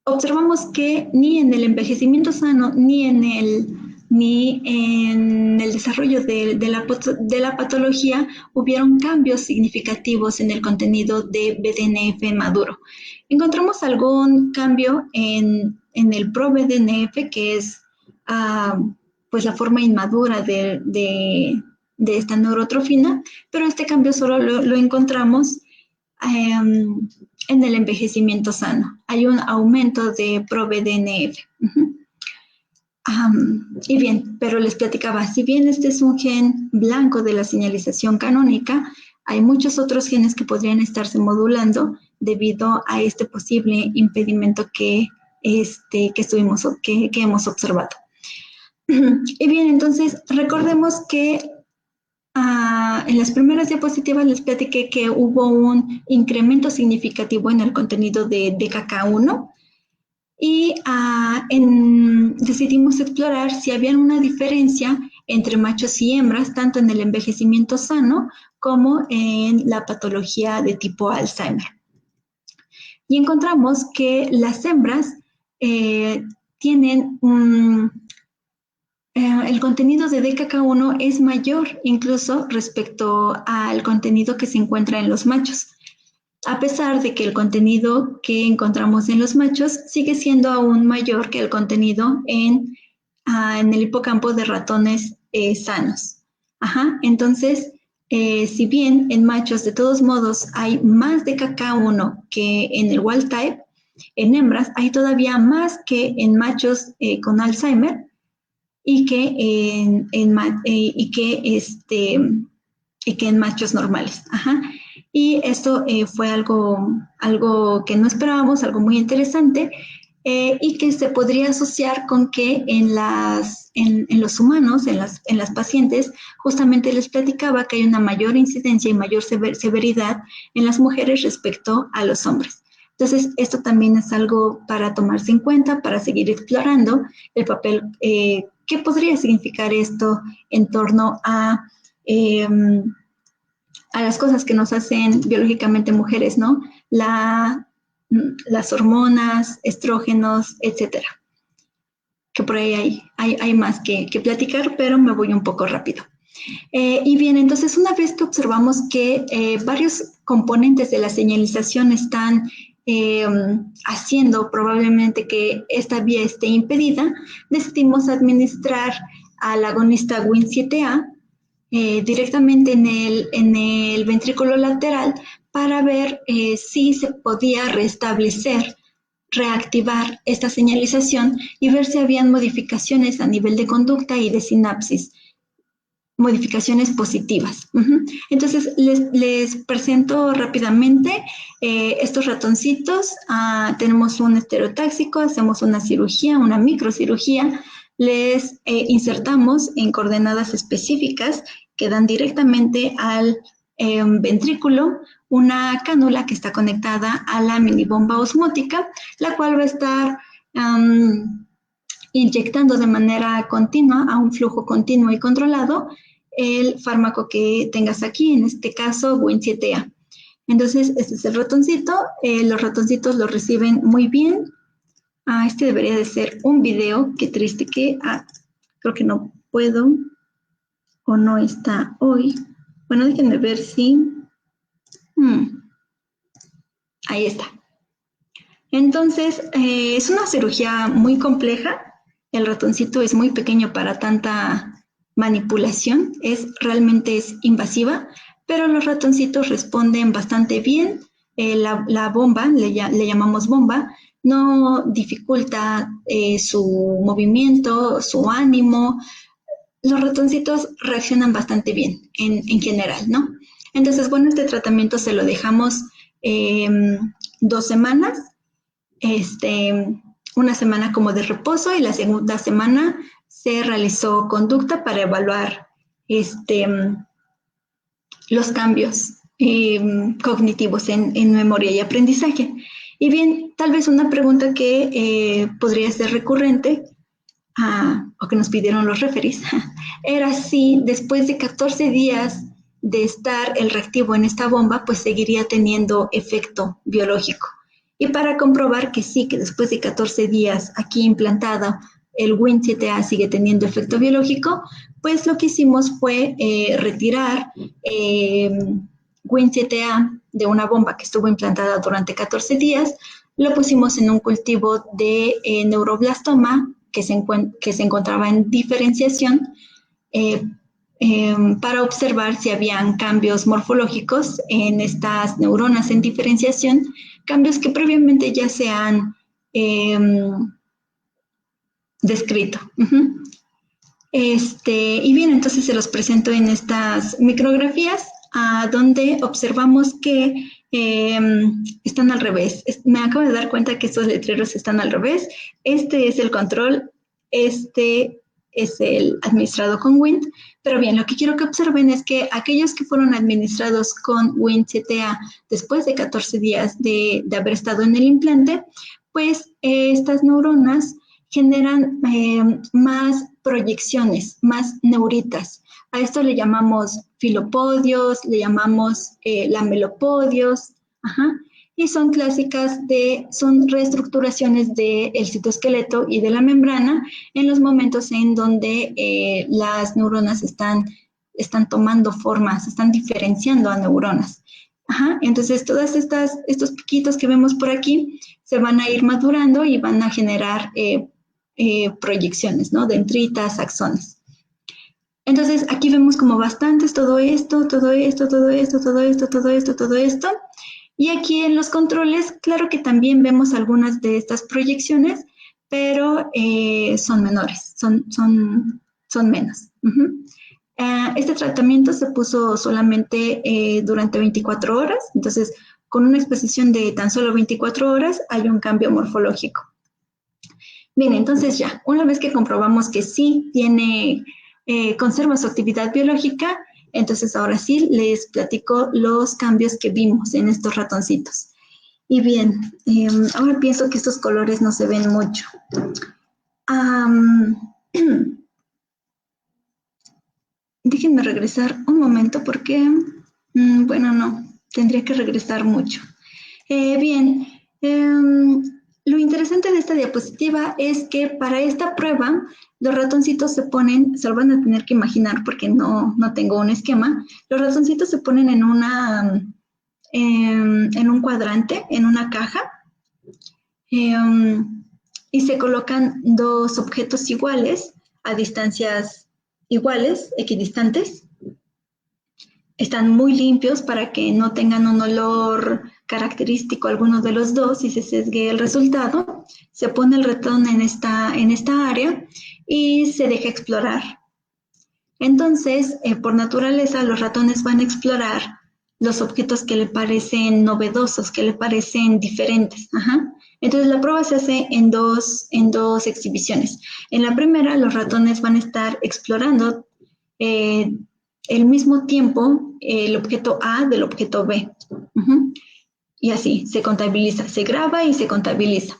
observamos que ni en el envejecimiento sano, ni en el desarrollo de la patología hubieron cambios significativos en el contenido de BDNF maduro. Encontramos algún cambio en el pro-BDNF, que es pues la forma inmadura de esta neurotrofina, pero este cambio solo lo encontramos en el envejecimiento sano. Hay un aumento de pro-BDNF. Y bien, pero les platicaba, si bien este es un gen blanco de la señalización canónica, hay muchos otros genes que podrían estarse modulando debido a este posible impedimento que hemos observado. Y bien, entonces recordemos que en las primeras diapositivas les platiqué que hubo un incremento significativo en el contenido de DKK1 y decidimos explorar si había una diferencia entre machos y hembras, tanto en el envejecimiento sano como en la patología de tipo Alzheimer. Y encontramos que las hembras tienen el contenido de DKK1 es mayor incluso respecto al contenido que se encuentra en los machos, a pesar de que el contenido que encontramos en los machos sigue siendo aún mayor que el contenido en el hipocampo de ratones sanos. Entonces, si bien en machos de todos modos hay más DKK1 que en el wild type, en hembras hay todavía más que en machos con Alzheimer, y que en machos normales. Y esto fue algo que no esperábamos, algo muy interesante, y que se podría asociar con que en los humanos, en las pacientes, justamente les platicaba que hay una mayor incidencia y mayor severidad en las mujeres respecto a los hombres. Entonces, esto también es algo para tomarse en cuenta, para seguir explorando el papel. ¿Qué podría significar esto en torno a las cosas que nos hacen biológicamente mujeres, ¿no? Las hormonas, estrógenos, etcétera. Que por ahí hay más que platicar, pero me voy un poco rápido. Y bien, entonces una vez que observamos que varios componentes de la señalización están haciendo probablemente que esta vía esté impedida, decidimos administrar al agonista Wnt7A directamente en el ventrículo lateral para ver si se podía restablecer, reactivar esta señalización y ver si habían modificaciones a nivel de conducta y de sinapsis, modificaciones positivas. Entonces, les presento rápidamente estos ratoncitos. Tenemos un estereotáxico, hacemos una cirugía, una microcirugía, les insertamos en coordenadas específicas que dan directamente al ventrículo una cánula que está conectada a la minibomba osmótica, la cual va a estar inyectando de manera continua, a un flujo continuo y controlado, el fármaco que tengas aquí, en este caso Wnt7A. Entonces, este es el ratoncito. Los ratoncitos lo reciben muy bien. Este debería de ser un video. Qué triste que creo que no puedo o no está hoy. Bueno, déjenme ver si... Ahí está. Entonces, es una cirugía muy compleja. El ratoncito es muy pequeño para tanta manipulación, realmente es invasiva, pero los ratoncitos responden bastante bien. La bomba, le llamamos bomba, no dificulta su movimiento, su ánimo. Los ratoncitos reaccionan bastante bien en general, ¿no? Entonces, bueno, este tratamiento se lo dejamos 2 semanas, una semana como de reposo, y la segunda semana se realizó conducta para evaluar los cambios cognitivos en memoria y aprendizaje. Y bien, tal vez una pregunta que podría ser recurrente, o que nos pidieron los referees, era si después de 14 días de estar el reactivo en esta bomba, pues seguiría teniendo efecto biológico. Y para comprobar que sí, que después de 14 días aquí implantado, el Wnt7A sigue teniendo efecto biológico, pues lo que hicimos fue retirar Wnt7A de una bomba que estuvo implantada durante 14 días, lo pusimos en un cultivo de neuroblastoma que se encontraba en diferenciación para observar si habían cambios morfológicos en estas neuronas en diferenciación, cambios que previamente ya se han descrito. Y bien, entonces se los presento en estas micrografías, donde observamos que están al revés. Me acabo de dar cuenta que estos letreros están al revés. Este es el control, este es el administrado con Wnt, pero bien, lo que quiero que observen es que aquellos que fueron administrados con Wnt7A después de 14 días de haber estado en el implante, pues estas neuronas generan más proyecciones, más neuritas. A esto le llamamos filopodios, le llamamos lamelopodios, y son clásicas son reestructuraciones del citoesqueleto y de la membrana en los momentos en donde las neuronas están tomando forma, se están diferenciando a neuronas. Entonces, todos estos piquitos que vemos por aquí se van a ir madurando y van a generar proyecciones, ¿no? Dendritas, axones. Entonces, aquí vemos como bastantes, todo esto. Y aquí en los controles, claro que también vemos algunas de estas proyecciones, pero son menores, son menos. Este tratamiento se puso solamente durante 24 horas, entonces con una exposición de tan solo 24 horas hay un cambio morfológico. Bien, entonces ya, una vez que comprobamos que sí conserva su actividad biológica, entonces ahora sí les platico los cambios que vimos en estos ratoncitos. Y bien, ahora pienso que estos colores no se ven mucho. Déjenme regresar un momento porque, bueno, no, tendría que regresar mucho. Bien, lo interesante de esta diapositiva es que para esta prueba los ratoncitos se ponen, se lo van a tener que imaginar porque no tengo un esquema, los ratoncitos se ponen en en un cuadrante, en una caja, y se colocan dos objetos iguales a distancias iguales, equidistantes. Están muy limpios para que no tengan un olor característico alguno de los dos y se sesgue el resultado. Se pone el ratón en esta área y se deja explorar. Entonces, por naturaleza, los ratones van a explorar los objetos que le parecen novedosos, que le parecen diferentes. Ajá. Entonces, la prueba se hace en dos exhibiciones. En la primera, los ratones van a estar explorando el mismo tiempo el objeto A del objeto B. Y así, se contabiliza, se graba y se contabiliza.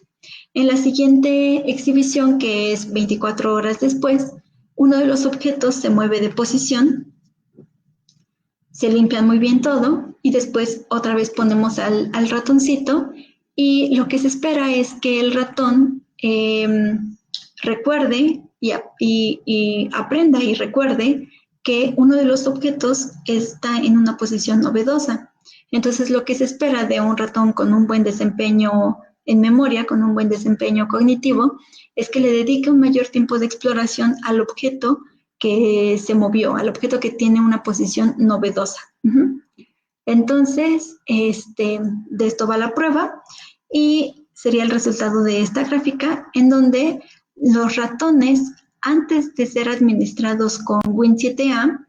En la siguiente exhibición, que es 24 horas después, uno de los objetos se mueve de posición, se limpia muy bien todo y después otra vez ponemos al ratoncito y lo que se espera es que el ratón recuerde y aprenda y recuerde que uno de los objetos está en una posición novedosa. Entonces, lo que se espera de un ratón con un buen desempeño en memoria, con un buen desempeño cognitivo, es que le dedique un mayor tiempo de exploración al objeto que se movió, al objeto que tiene una posición novedosa. Entonces, de esto va la prueba y sería el resultado de esta gráfica en donde los ratones, antes de ser administrados con Win7A,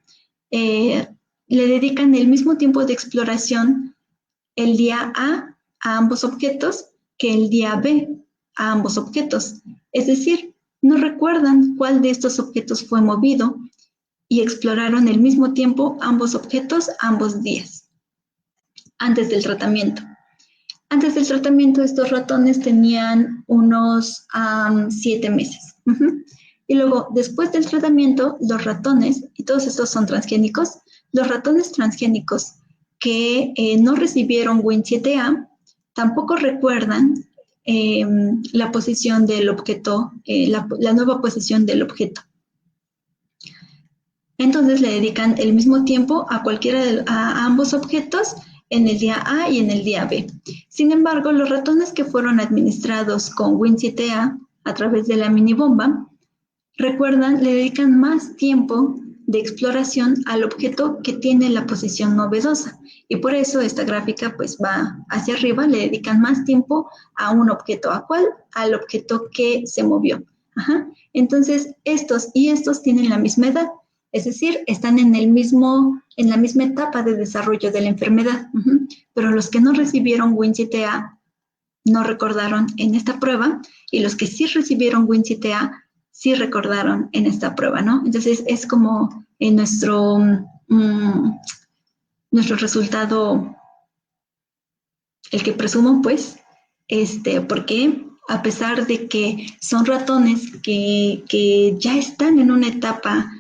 le dedican el mismo tiempo de exploración el día A ambos objetos que el día B a ambos objetos. Es decir, no recuerdan cuál de estos objetos fue movido y exploraron al mismo tiempo ambos objetos ambos días, antes del tratamiento. Antes del tratamiento, estos ratones tenían unos 7 meses. Y luego, después del tratamiento, los ratones, y todos estos son transgénicos, los ratones transgénicos que no recibieron Win7A tampoco recuerdan la posición del objeto, la nueva posición del objeto. Entonces le dedican el mismo tiempo a ambos objetos en el día A y en el día B. Sin embargo, los ratones que fueron administrados con Win7A a través de la minibomba, recuerdan, le dedican más tiempo de exploración al objeto que tiene la posición novedosa. Y por eso esta gráfica pues va hacia arriba, le dedican más tiempo a un objeto. ¿A cuál? Al objeto que se movió. Entonces, estos y estos tienen la misma edad. Es decir, están en la misma etapa de desarrollo de la enfermedad. Pero los que no recibieron Win7A no recordaron en esta prueba y los que sí recibieron Win7A sí recordaron en esta prueba, ¿no? Entonces, es como en nuestro resultado, el que presumo, pues, porque a pesar de que son ratones que ya están en una etapa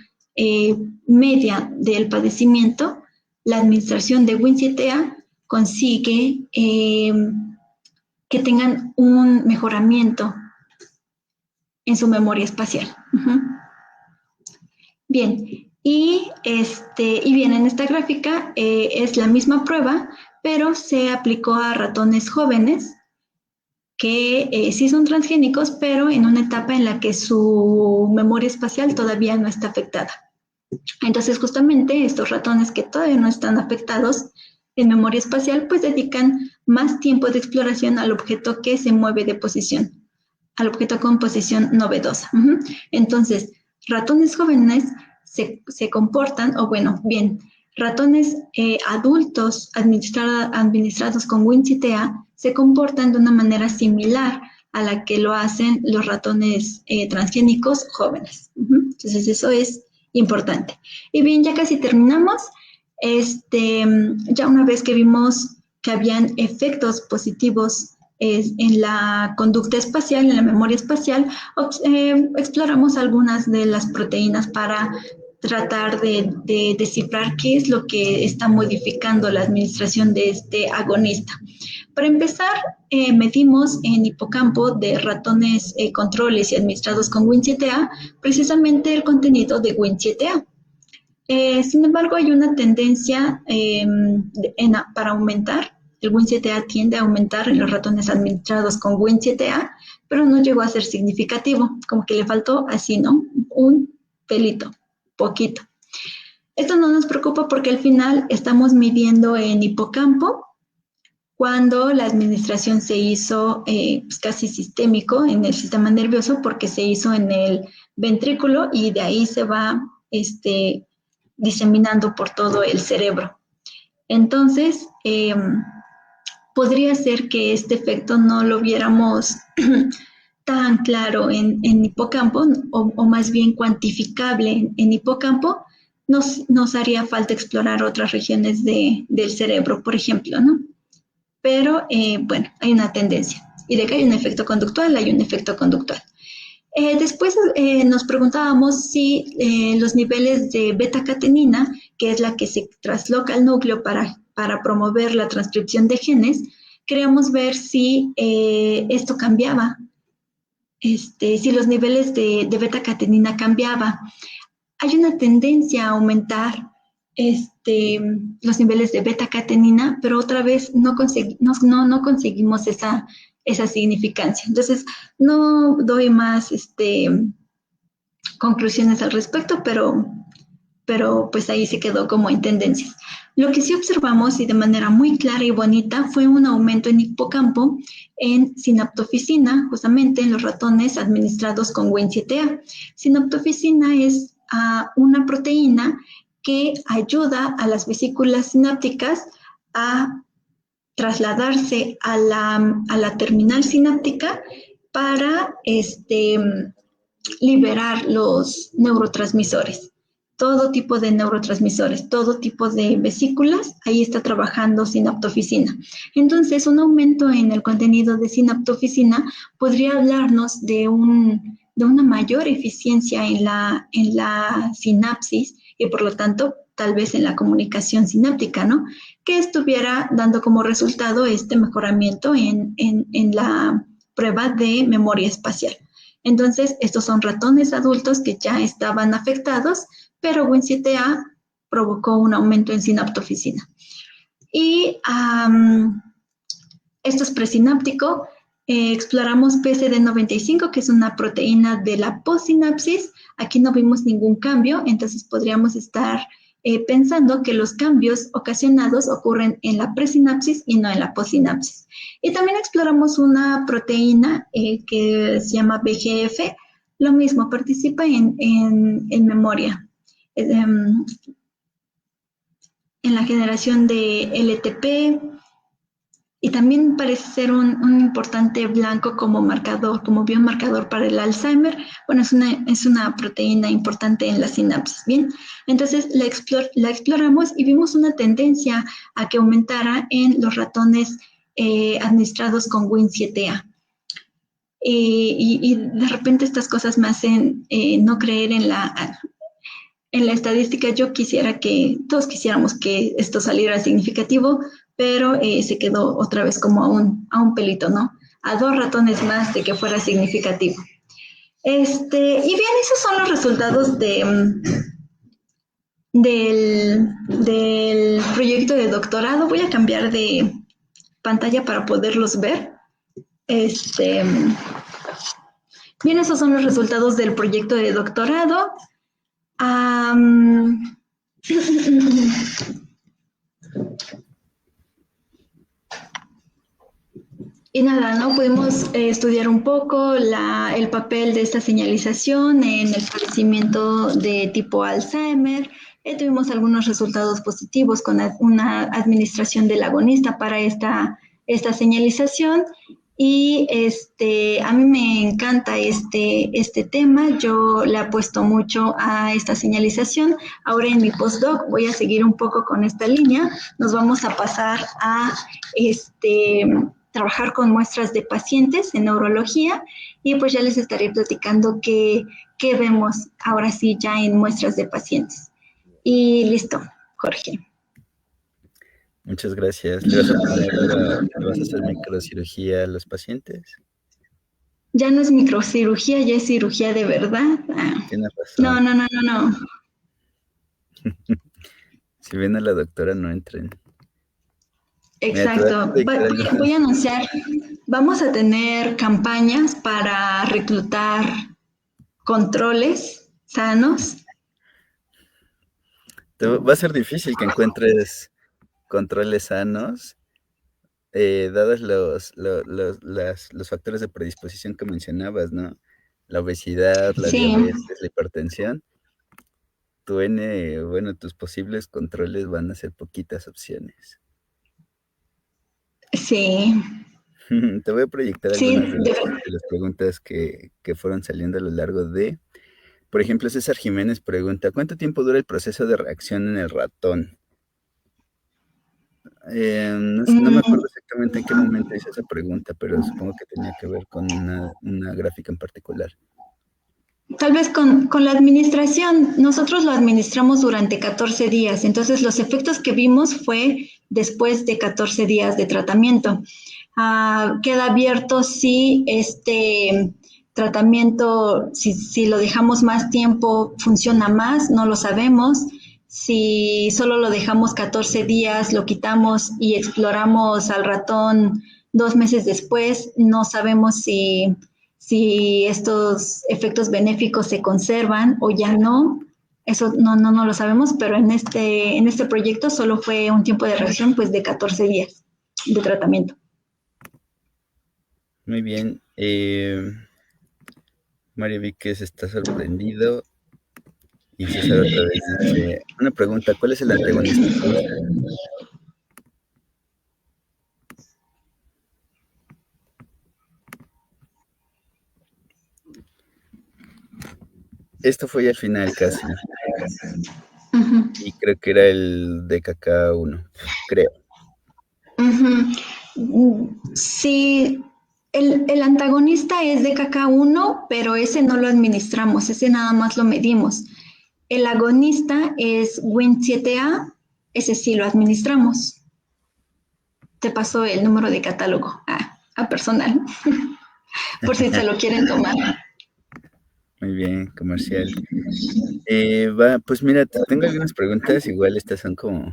media del padecimiento, la administración de Win7A consigue que tengan un mejoramiento en su memoria espacial. Bien, y bien, en esta gráfica es la misma prueba, pero se aplicó a ratones jóvenes que sí son transgénicos, pero en una etapa en la que su memoria espacial todavía no está afectada. Entonces, justamente estos ratones que todavía no están afectados en memoria espacial, pues dedican más tiempo de exploración al objeto que se mueve de posición, al objeto con posición novedosa. Entonces, ratones jóvenes se comportan, ratones adultos administrados con Win7A se comportan de una manera similar a la que lo hacen los ratones transgénicos jóvenes. Entonces, eso es importante. Y bien, ya casi terminamos. Ya una vez que vimos que habían efectos positivos en la conducta espacial, en la memoria espacial, exploramos algunas de las proteínas para tratar de descifrar qué es lo que está modificando la administración de este agonista. Para empezar, medimos en hipocampo de ratones controles y administrados con Win7A precisamente el contenido de Win7A. Sin embargo, hay una tendencia para aumentar. El Win7A tiende a aumentar en los ratones administrados con Win7A, pero no llegó a ser significativo, como que le faltó así, ¿no? Un pelito, poquito. Esto no nos preocupa porque al final estamos midiendo en hipocampo cuando la administración se hizo pues casi sistémico en el sistema nervioso porque se hizo en el ventrículo y de ahí se va diseminando por todo el cerebro. Entonces, podría ser que este efecto no lo viéramos tan claro en hipocampo o más bien cuantificable en hipocampo. Nos haría falta explorar otras regiones del cerebro, por ejemplo, ¿no? Pero bueno, hay una tendencia. Y de que hay un efecto conductual, hay un efecto conductual. Después nos preguntábamos si los niveles de beta-catenina, que es la que se trasloca al núcleo para promover la transcripción de genes, queríamos ver si esto cambiaba, si los niveles de beta-catenina cambiaba. Hay una tendencia a aumentar los niveles de beta-catenina, pero otra vez no conseguimos esa significancia. Entonces, no doy más conclusiones al respecto, pero pues ahí se quedó como en tendencias. Lo que sí observamos y de manera muy clara y bonita fue un aumento en hipocampo en sinaptofisina, justamente en los ratones administrados con Win7A. Sinaptofisina es una proteína que ayuda a las vesículas sinápticas a trasladarse a la terminal sináptica para liberar los neurotransmisores. Todo tipo de neurotransmisores, todo tipo de vesículas, ahí está trabajando sinaptofisina. Entonces, un aumento en el contenido de sinaptofisina podría hablarnos de una mayor eficiencia en la sinapsis y por lo tanto tal vez en la comunicación sináptica, ¿no? Que estuviera dando como resultado este mejoramiento en la prueba de memoria espacial. Entonces, estos son ratones adultos que ya estaban afectados, pero Win7A provocó un aumento en sinaptofisina. Y esto es presináptico. Exploramos PSD95, que es una proteína de la postsinapsis. Aquí no vimos ningún cambio, entonces podríamos estar pensando que los cambios ocasionados ocurren en la presinapsis y no en la postsinapsis. Y también exploramos una proteína que se llama BGF. Lo mismo, participa en memoria, en la generación de LTP, y también parece ser un importante blanco como marcador, como biomarcador para el Alzheimer. Bueno, es una proteína importante en la sinapsis, ¿bien? Entonces la exploramos y vimos una tendencia a que aumentara en los ratones administrados con Win7A. Y de repente estas cosas me hacen no creer en la estadística. Yo todos quisiéramos que esto saliera significativo, pero se quedó otra vez como a un pelito, ¿no? A 2 ratones más de que fuera significativo. Y bien, esos son los resultados del proyecto de doctorado. Voy a cambiar de pantalla para poderlos ver. Bien, esos son los resultados del proyecto de doctorado. Y nada, ¿no? Pudimos estudiar un poco el papel de esta señalización en el padecimiento de tipo Alzheimer. Tuvimos algunos resultados positivos con una administración del agonista para esta señalización. Y a mí me encanta este tema. Yo le apuesto mucho a esta señalización. Ahora en mi postdoc voy a seguir un poco con esta línea. Nos vamos a pasar a trabajar con muestras de pacientes en neurología y pues ya les estaré platicando qué vemos ahora sí ya en muestras de pacientes. Y listo, Jorge. Muchas gracias. ¿Le vas a poner ahora, le vas a hacer microcirugía a los pacientes? Ya no es microcirugía, ya es cirugía de verdad. Tienes razón. No. Si ven a la doctora, no entren. Mira, te voy a Exacto. proyectar Voy a algunas. anunciar, vamos a tener campañas para reclutar controles sanos. Va a ser difícil que encuentres controles sanos, dados los factores de predisposición que mencionabas, ¿no? La obesidad, la Sí, diabetes, la hipertensión. Bueno, tus posibles controles van a ser poquitas opciones. sí, Te voy a proyectar sí, algunas de las preguntas que fueron saliendo a lo largo de... Por ejemplo, César Jiménez pregunta, ¿cuánto tiempo dura el proceso de reacción en el ratón? No me acuerdo exactamente en qué momento hice esa pregunta, pero supongo que tenía que ver con una gráfica en particular. tal vez con la administración, nosotros lo administramos durante 14 días, entonces los efectos que vimos fue después de 14 días de tratamiento. Queda abierto si este tratamiento, si lo dejamos más tiempo, funciona más, no lo sabemos. Si solo lo dejamos 14 días, lo quitamos y exploramos al ratón 2 meses después, no sabemos si estos efectos benéficos se conservan o ya no. Eso no lo sabemos, pero en este proyecto solo fue un tiempo de reacción pues de 14 días de tratamiento. Muy bien. Mario Víquez está sorprendido y César otra vez dice, una pregunta, ¿cuál es el antagonista? Esto fue ya al final casi, Uh -huh. y creo que era el DKK1, creo. Uh -huh. Sí, el antagonista es de KK1, pero ese no lo administramos, ese nada más lo medimos. El agonista es Wnt7A, ese sí lo administramos. Te paso el número de catálogo a personal, por si se lo quieren tomar. Muy bien, comercial. Pues mira, tengo algunas preguntas, igual estas son como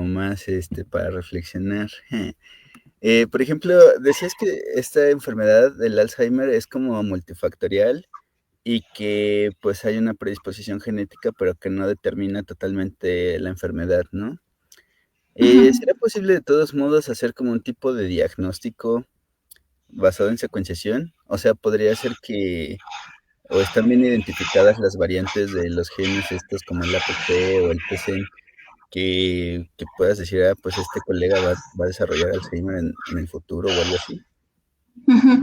más para reflexionar. Por ejemplo, decías que esta enfermedad del Alzheimer es como multifactorial y que pues hay una predisposición genética, pero que no determina totalmente la enfermedad, ¿no? Uh -huh. ¿Sería posible de todos modos hacer como un tipo de diagnóstico basado en secuenciación? O sea, podría ser que o están bien identificadas las variantes de los genes estos como el APP o el PSEN, que puedas decir, pues este colega va a desarrollar Alzheimer en el futuro o algo así. Uh -huh.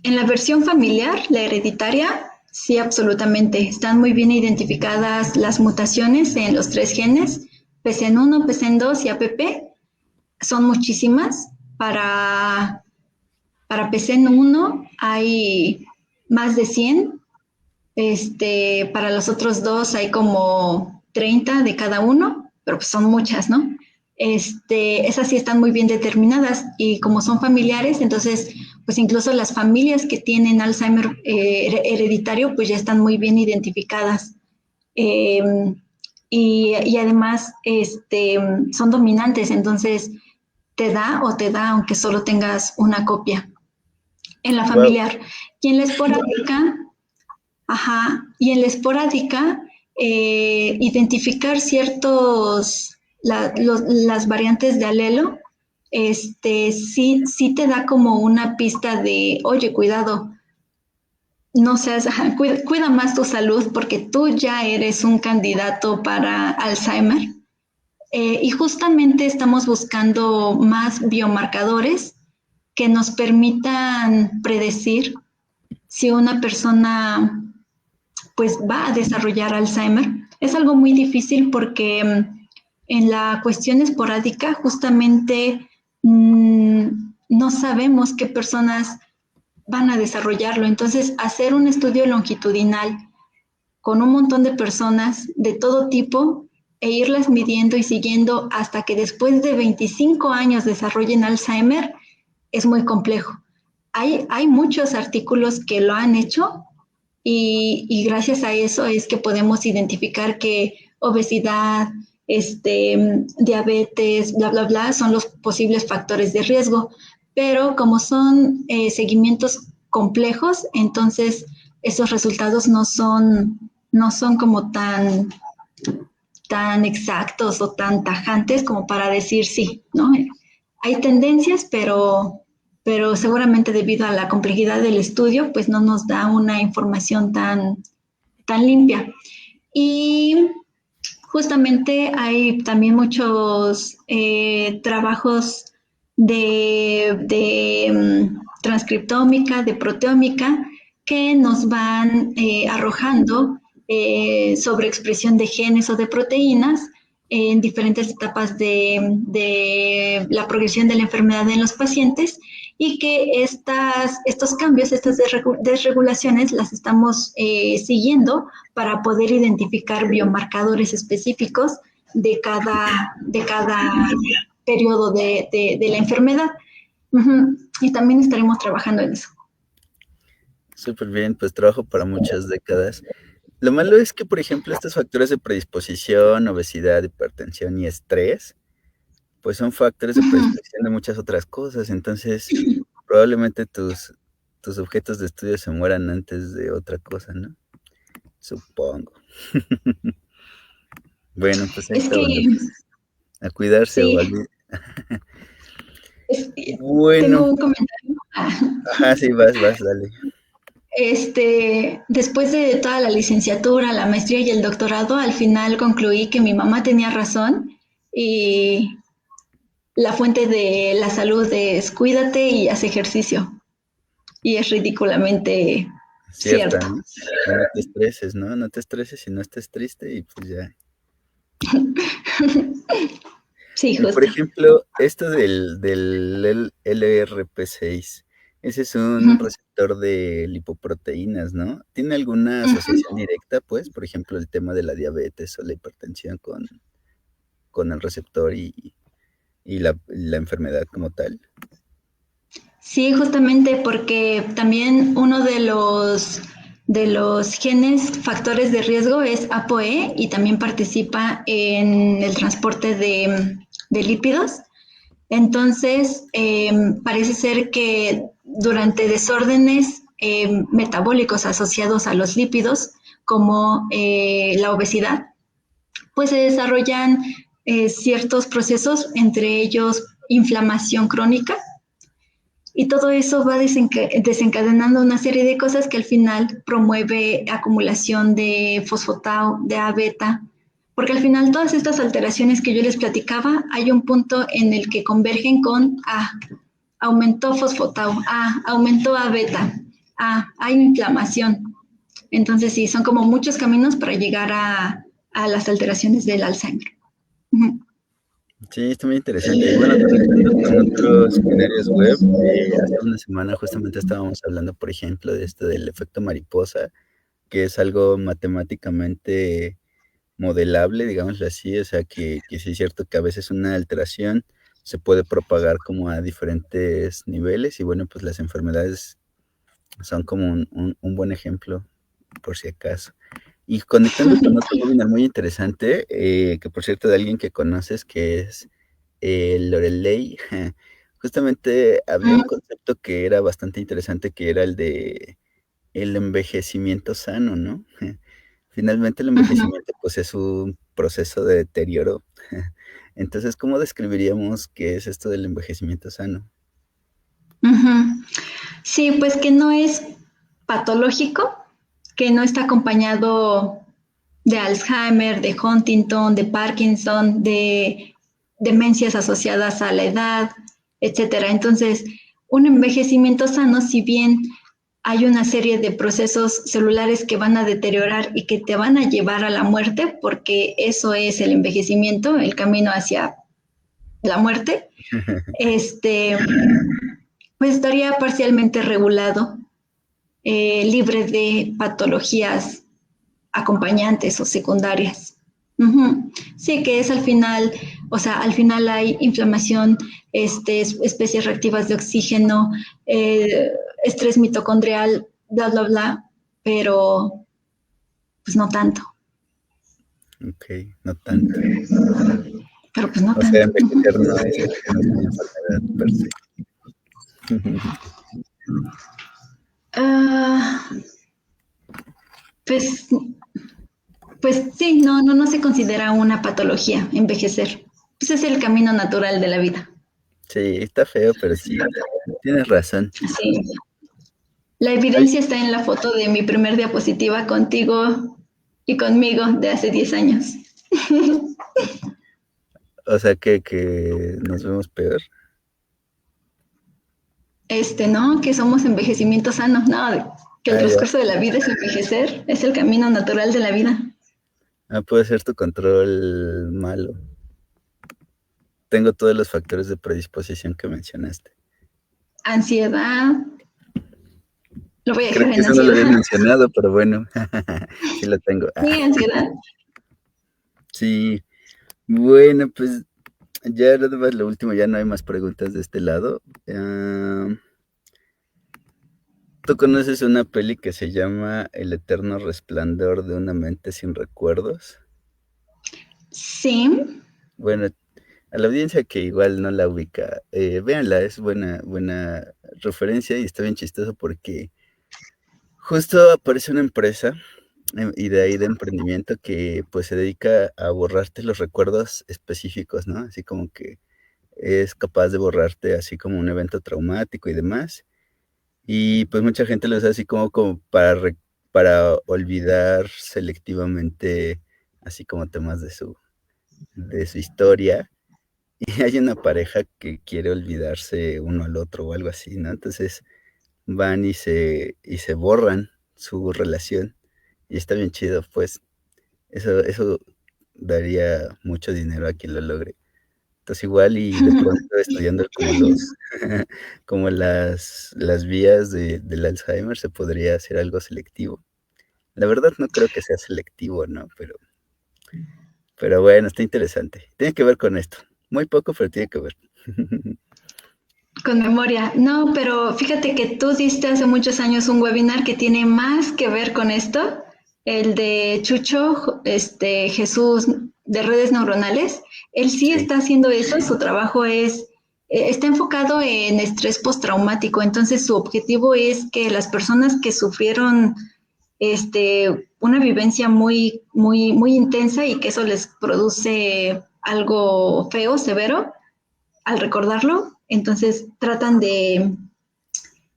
En la versión familiar, la hereditaria, sí, absolutamente. Están muy bien identificadas las mutaciones en los 3 genes, PSEN1, PSEN2 y APP. Son muchísimas. Para PSEN1 hay más de 100. Para los otros dos hay como 30 de cada uno, pero pues son muchas, ¿no? Esas sí están muy bien determinadas y como son familiares, entonces, pues incluso las familias que tienen Alzheimer hereditario, pues ya están muy bien identificadas. Eh, y además, son dominantes, entonces te da aunque solo tengas una copia en la Wow. familiar. Y en la esporádica, ajá, y en la esporádica, identificar las variantes de alelo, sí te da como una pista de, oye, cuidado, no seas, ajá, cuida más tu salud porque tú ya eres un candidato para Alzheimer. Y justamente estamos buscando más biomarcadores que nos permitan predecir si una persona pues va a desarrollar Alzheimer. Es algo muy difícil porque en la cuestión esporádica justamente no sabemos qué personas van a desarrollarlo. Entonces, hacer un estudio longitudinal con un montón de personas de todo tipo e irlas midiendo y siguiendo hasta que después de 25 años desarrollen Alzheimer es muy complejo. Hay muchos artículos que lo han hecho, y gracias a eso es que podemos identificar que obesidad, diabetes, bla, bla, bla, son los posibles factores de riesgo. Pero como son seguimientos complejos, entonces esos resultados no son como tan exactos o tan tajantes como para decir sí, ¿no? Hay tendencias, pero seguramente debido a la complejidad del estudio, pues no nos da una información tan limpia. Y justamente hay también muchos trabajos de transcriptómica, de proteómica, que nos van arrojando sobreexpresión de genes o de proteínas en diferentes etapas de la progresión de la enfermedad en los pacientes y que estos cambios, estas desregulaciones las estamos siguiendo para poder identificar biomarcadores específicos de cada periodo de la enfermedad. Uh-huh. Y también estaremos trabajando en eso. Súper bien, pues trabajo para muchas décadas. Lo malo es que, por ejemplo, estos factores de predisposición, obesidad, hipertensión y estrés, pues son factores de predisposición de muchas otras cosas. Entonces, probablemente tus objetos de estudio se mueran antes de otra cosa, ¿no? Supongo. Bueno, pues ahí Es está, que a cuidarse, sí, Waldi. tengo Bueno, un comentario. ajá, sí, vas, dale. Después de toda la licenciatura, la maestría y el doctorado, al final concluí que mi mamá tenía razón y la fuente de la salud es cuídate y haz ejercicio. Y es ridículamente Cierta, cierto. ¿no? Y no te estreses, ¿no? No te estreses y no estés triste y pues ya. Sí, Y por justo. ejemplo, esto del LRP6, ese es un Uh-huh. receptor de lipoproteínas, ¿no? ¿Tiene alguna asociación Uh-huh. directa, pues? Por ejemplo, el tema de la diabetes o la hipertensión con el receptor y la enfermedad como tal. Sí, justamente porque también uno de los genes factores de riesgo es ApoE y también participa en el transporte de lípidos. Entonces, parece ser que durante desórdenes metabólicos asociados a los lípidos, como la obesidad, pues se desarrollan ciertos procesos, entre ellos inflamación crónica, y todo eso va desencadenando una serie de cosas que al final promueve acumulación de fosfatado, de A beta, porque al final todas estas alteraciones que yo les platicaba, hay un punto en el que convergen con aumentó fosfatado, aumentó A beta, hay inflamación. Entonces sí, son como muchos caminos para llegar a las alteraciones del Alzheimer. Uh-huh. Sí, está muy interesante. Y bueno, conectando con otros seminarios web, hace una semana justamente estábamos hablando, por ejemplo, de esto del efecto mariposa, que es algo matemáticamente modelable, digámoslo así, o sea, que sí es cierto que a veces una alteración se puede propagar como a diferentes niveles y bueno, pues las enfermedades son como un buen ejemplo, por si acaso. Y conectando con otro webinar muy interesante, que por cierto de alguien que conoces, que es Lorelei, justamente había un concepto que era bastante interesante, que era el de el envejecimiento sano, ¿no? Finalmente el Uh-huh. envejecimiento pues es un proceso de deterioro. Entonces, ¿cómo describiríamos qué es esto del envejecimiento sano? Uh-huh. Sí, pues que no es patológico, que no está acompañado de Alzheimer, de Huntington, de Parkinson, de demencias asociadas a la edad, etcétera. Entonces, un envejecimiento sano, si bien hay una serie de procesos celulares que van a deteriorar y que te van a llevar a la muerte, porque eso es el envejecimiento, el camino hacia la muerte, pues estaría parcialmente regulado, libre de patologías acompañantes o secundarias. Uh-huh. Sí, que es al final, o sea, al final hay inflamación, especies reactivas de oxígeno, estrés mitocondrial, bla, bla, bla. pero pues no tanto. Ok, no tanto. Pero pues no O sea, tanto. envejecer no es una enfermedad per se. Ah, pues, pues sí, no se considera una patología envejecer. Pues es el camino natural de la vida. Sí, está feo, pero sí, tienes razón. Sí. La Ay, evidencia está en la foto de mi primer diapositiva contigo y conmigo de hace 10 años. o sea que nos vemos peor. ¿No? Que somos envejecimiento sano, no, que el Ah, ya. transcurso de la vida es envejecer, es el camino natural de la vida. Ah, puede ser tu control malo. Tengo todos los factores de predisposición que mencionaste. Ansiedad, lo voy a Creo dejar que en eso no lo habías ansiedad. mencionado, pero bueno, sí lo tengo. Sí, ansiedad. Sí, bueno, pues ya nada más lo último, ya no hay más preguntas de este lado. ¿Tú conoces una peli que se llama El eterno resplandor de una mente sin recuerdos? Sí, Bueno, a la audiencia que igual no la ubica, véanla, es buena referencia y está bien chistoso porque justo aparece una empresa y de ahí de emprendimiento que pues se dedica a borrarte los recuerdos específicos, ¿no? Así como que es capaz de borrarte así como un evento traumático y demás. Y pues mucha gente lo usa así como para olvidar selectivamente así como temas de su historia. Y hay una pareja que quiere olvidarse uno al otro o algo así, ¿no? Entonces van y se borran su relación. Y está bien chido, pues eso daría mucho dinero a quien lo logre. Entonces igual y de pronto estudiando como como las vías del Alzheimer se podría hacer algo selectivo. La verdad no creo que sea selectivo, ¿no? Pero bueno, está interesante. Tiene que ver con esto. Muy poco, pero tiene que ver. con memoria. No, pero fíjate que tú diste hace muchos años un webinar que tiene más que ver con esto, el de Chucho, Jesús de redes neuronales. Él sí Sí. está haciendo eso, su trabajo está enfocado en estrés postraumático, entonces su objetivo es que las personas que sufrieron una vivencia muy intensa y que eso les produce algo feo, severo, al recordarlo, entonces tratan de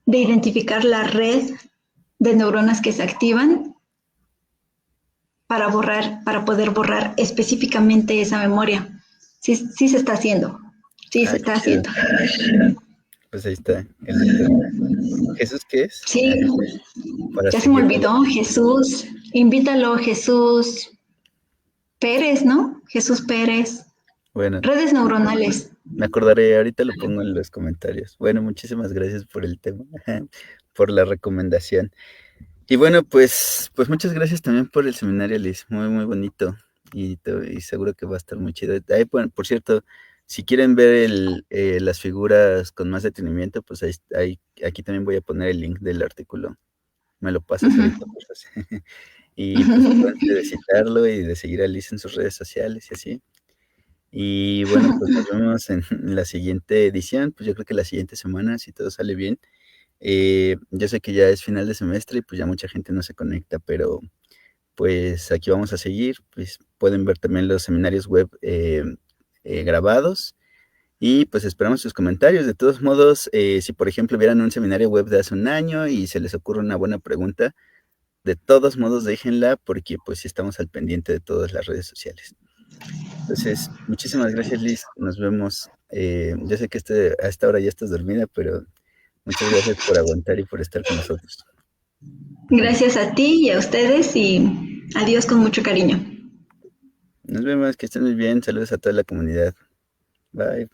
identificar la red de neuronas que se activan para poder borrar específicamente esa memoria. Sí, sí se está haciendo, sí se Ah, qué está chido. haciendo. Pues ahí está, el eterno. ¿Jesús qué es? Sí, Para ya se me seguirlo. olvidó, Jesús, invítalo, Jesús Pérez, ¿no? Jesús Pérez, Bueno, redes neuronales. me acordaré, ahorita lo pongo en los comentarios. Bueno, muchísimas gracias por el tema, por la recomendación. Y bueno, pues muchas gracias también por el seminario, Liz. Muy, muy bonito. Y seguro que va a estar muy chido. Ahí, por cierto, si quieren ver las figuras con más detenimiento, pues aquí también voy a poner el link del artículo. Me lo pasas Uh-huh. ahorita, por favor. Y pues acuérdense de citarlo y de seguir a Liz en sus redes sociales y así. Y bueno, pues nos vemos en la siguiente edición. Pues yo creo que la siguiente semana, si todo sale bien. Yo sé que ya es final de semestre y pues ya mucha gente no se conecta, pero pues aquí vamos a seguir. Pues pueden ver también los seminarios web grabados y pues esperamos sus comentarios. De todos modos, si por ejemplo vieran un seminario web de hace un año y se les ocurre una buena pregunta, de todos modos déjenla porque pues sí estamos al pendiente de todas las redes sociales. Entonces, muchísimas gracias, Liz. Nos vemos. Yo sé que a esta hora ya estás dormida, pero muchas gracias por aguantar y por estar con nosotros. Gracias a ti y a ustedes y adiós con mucho cariño. Nos vemos, que estén muy bien. Saludos a toda la comunidad. Bye.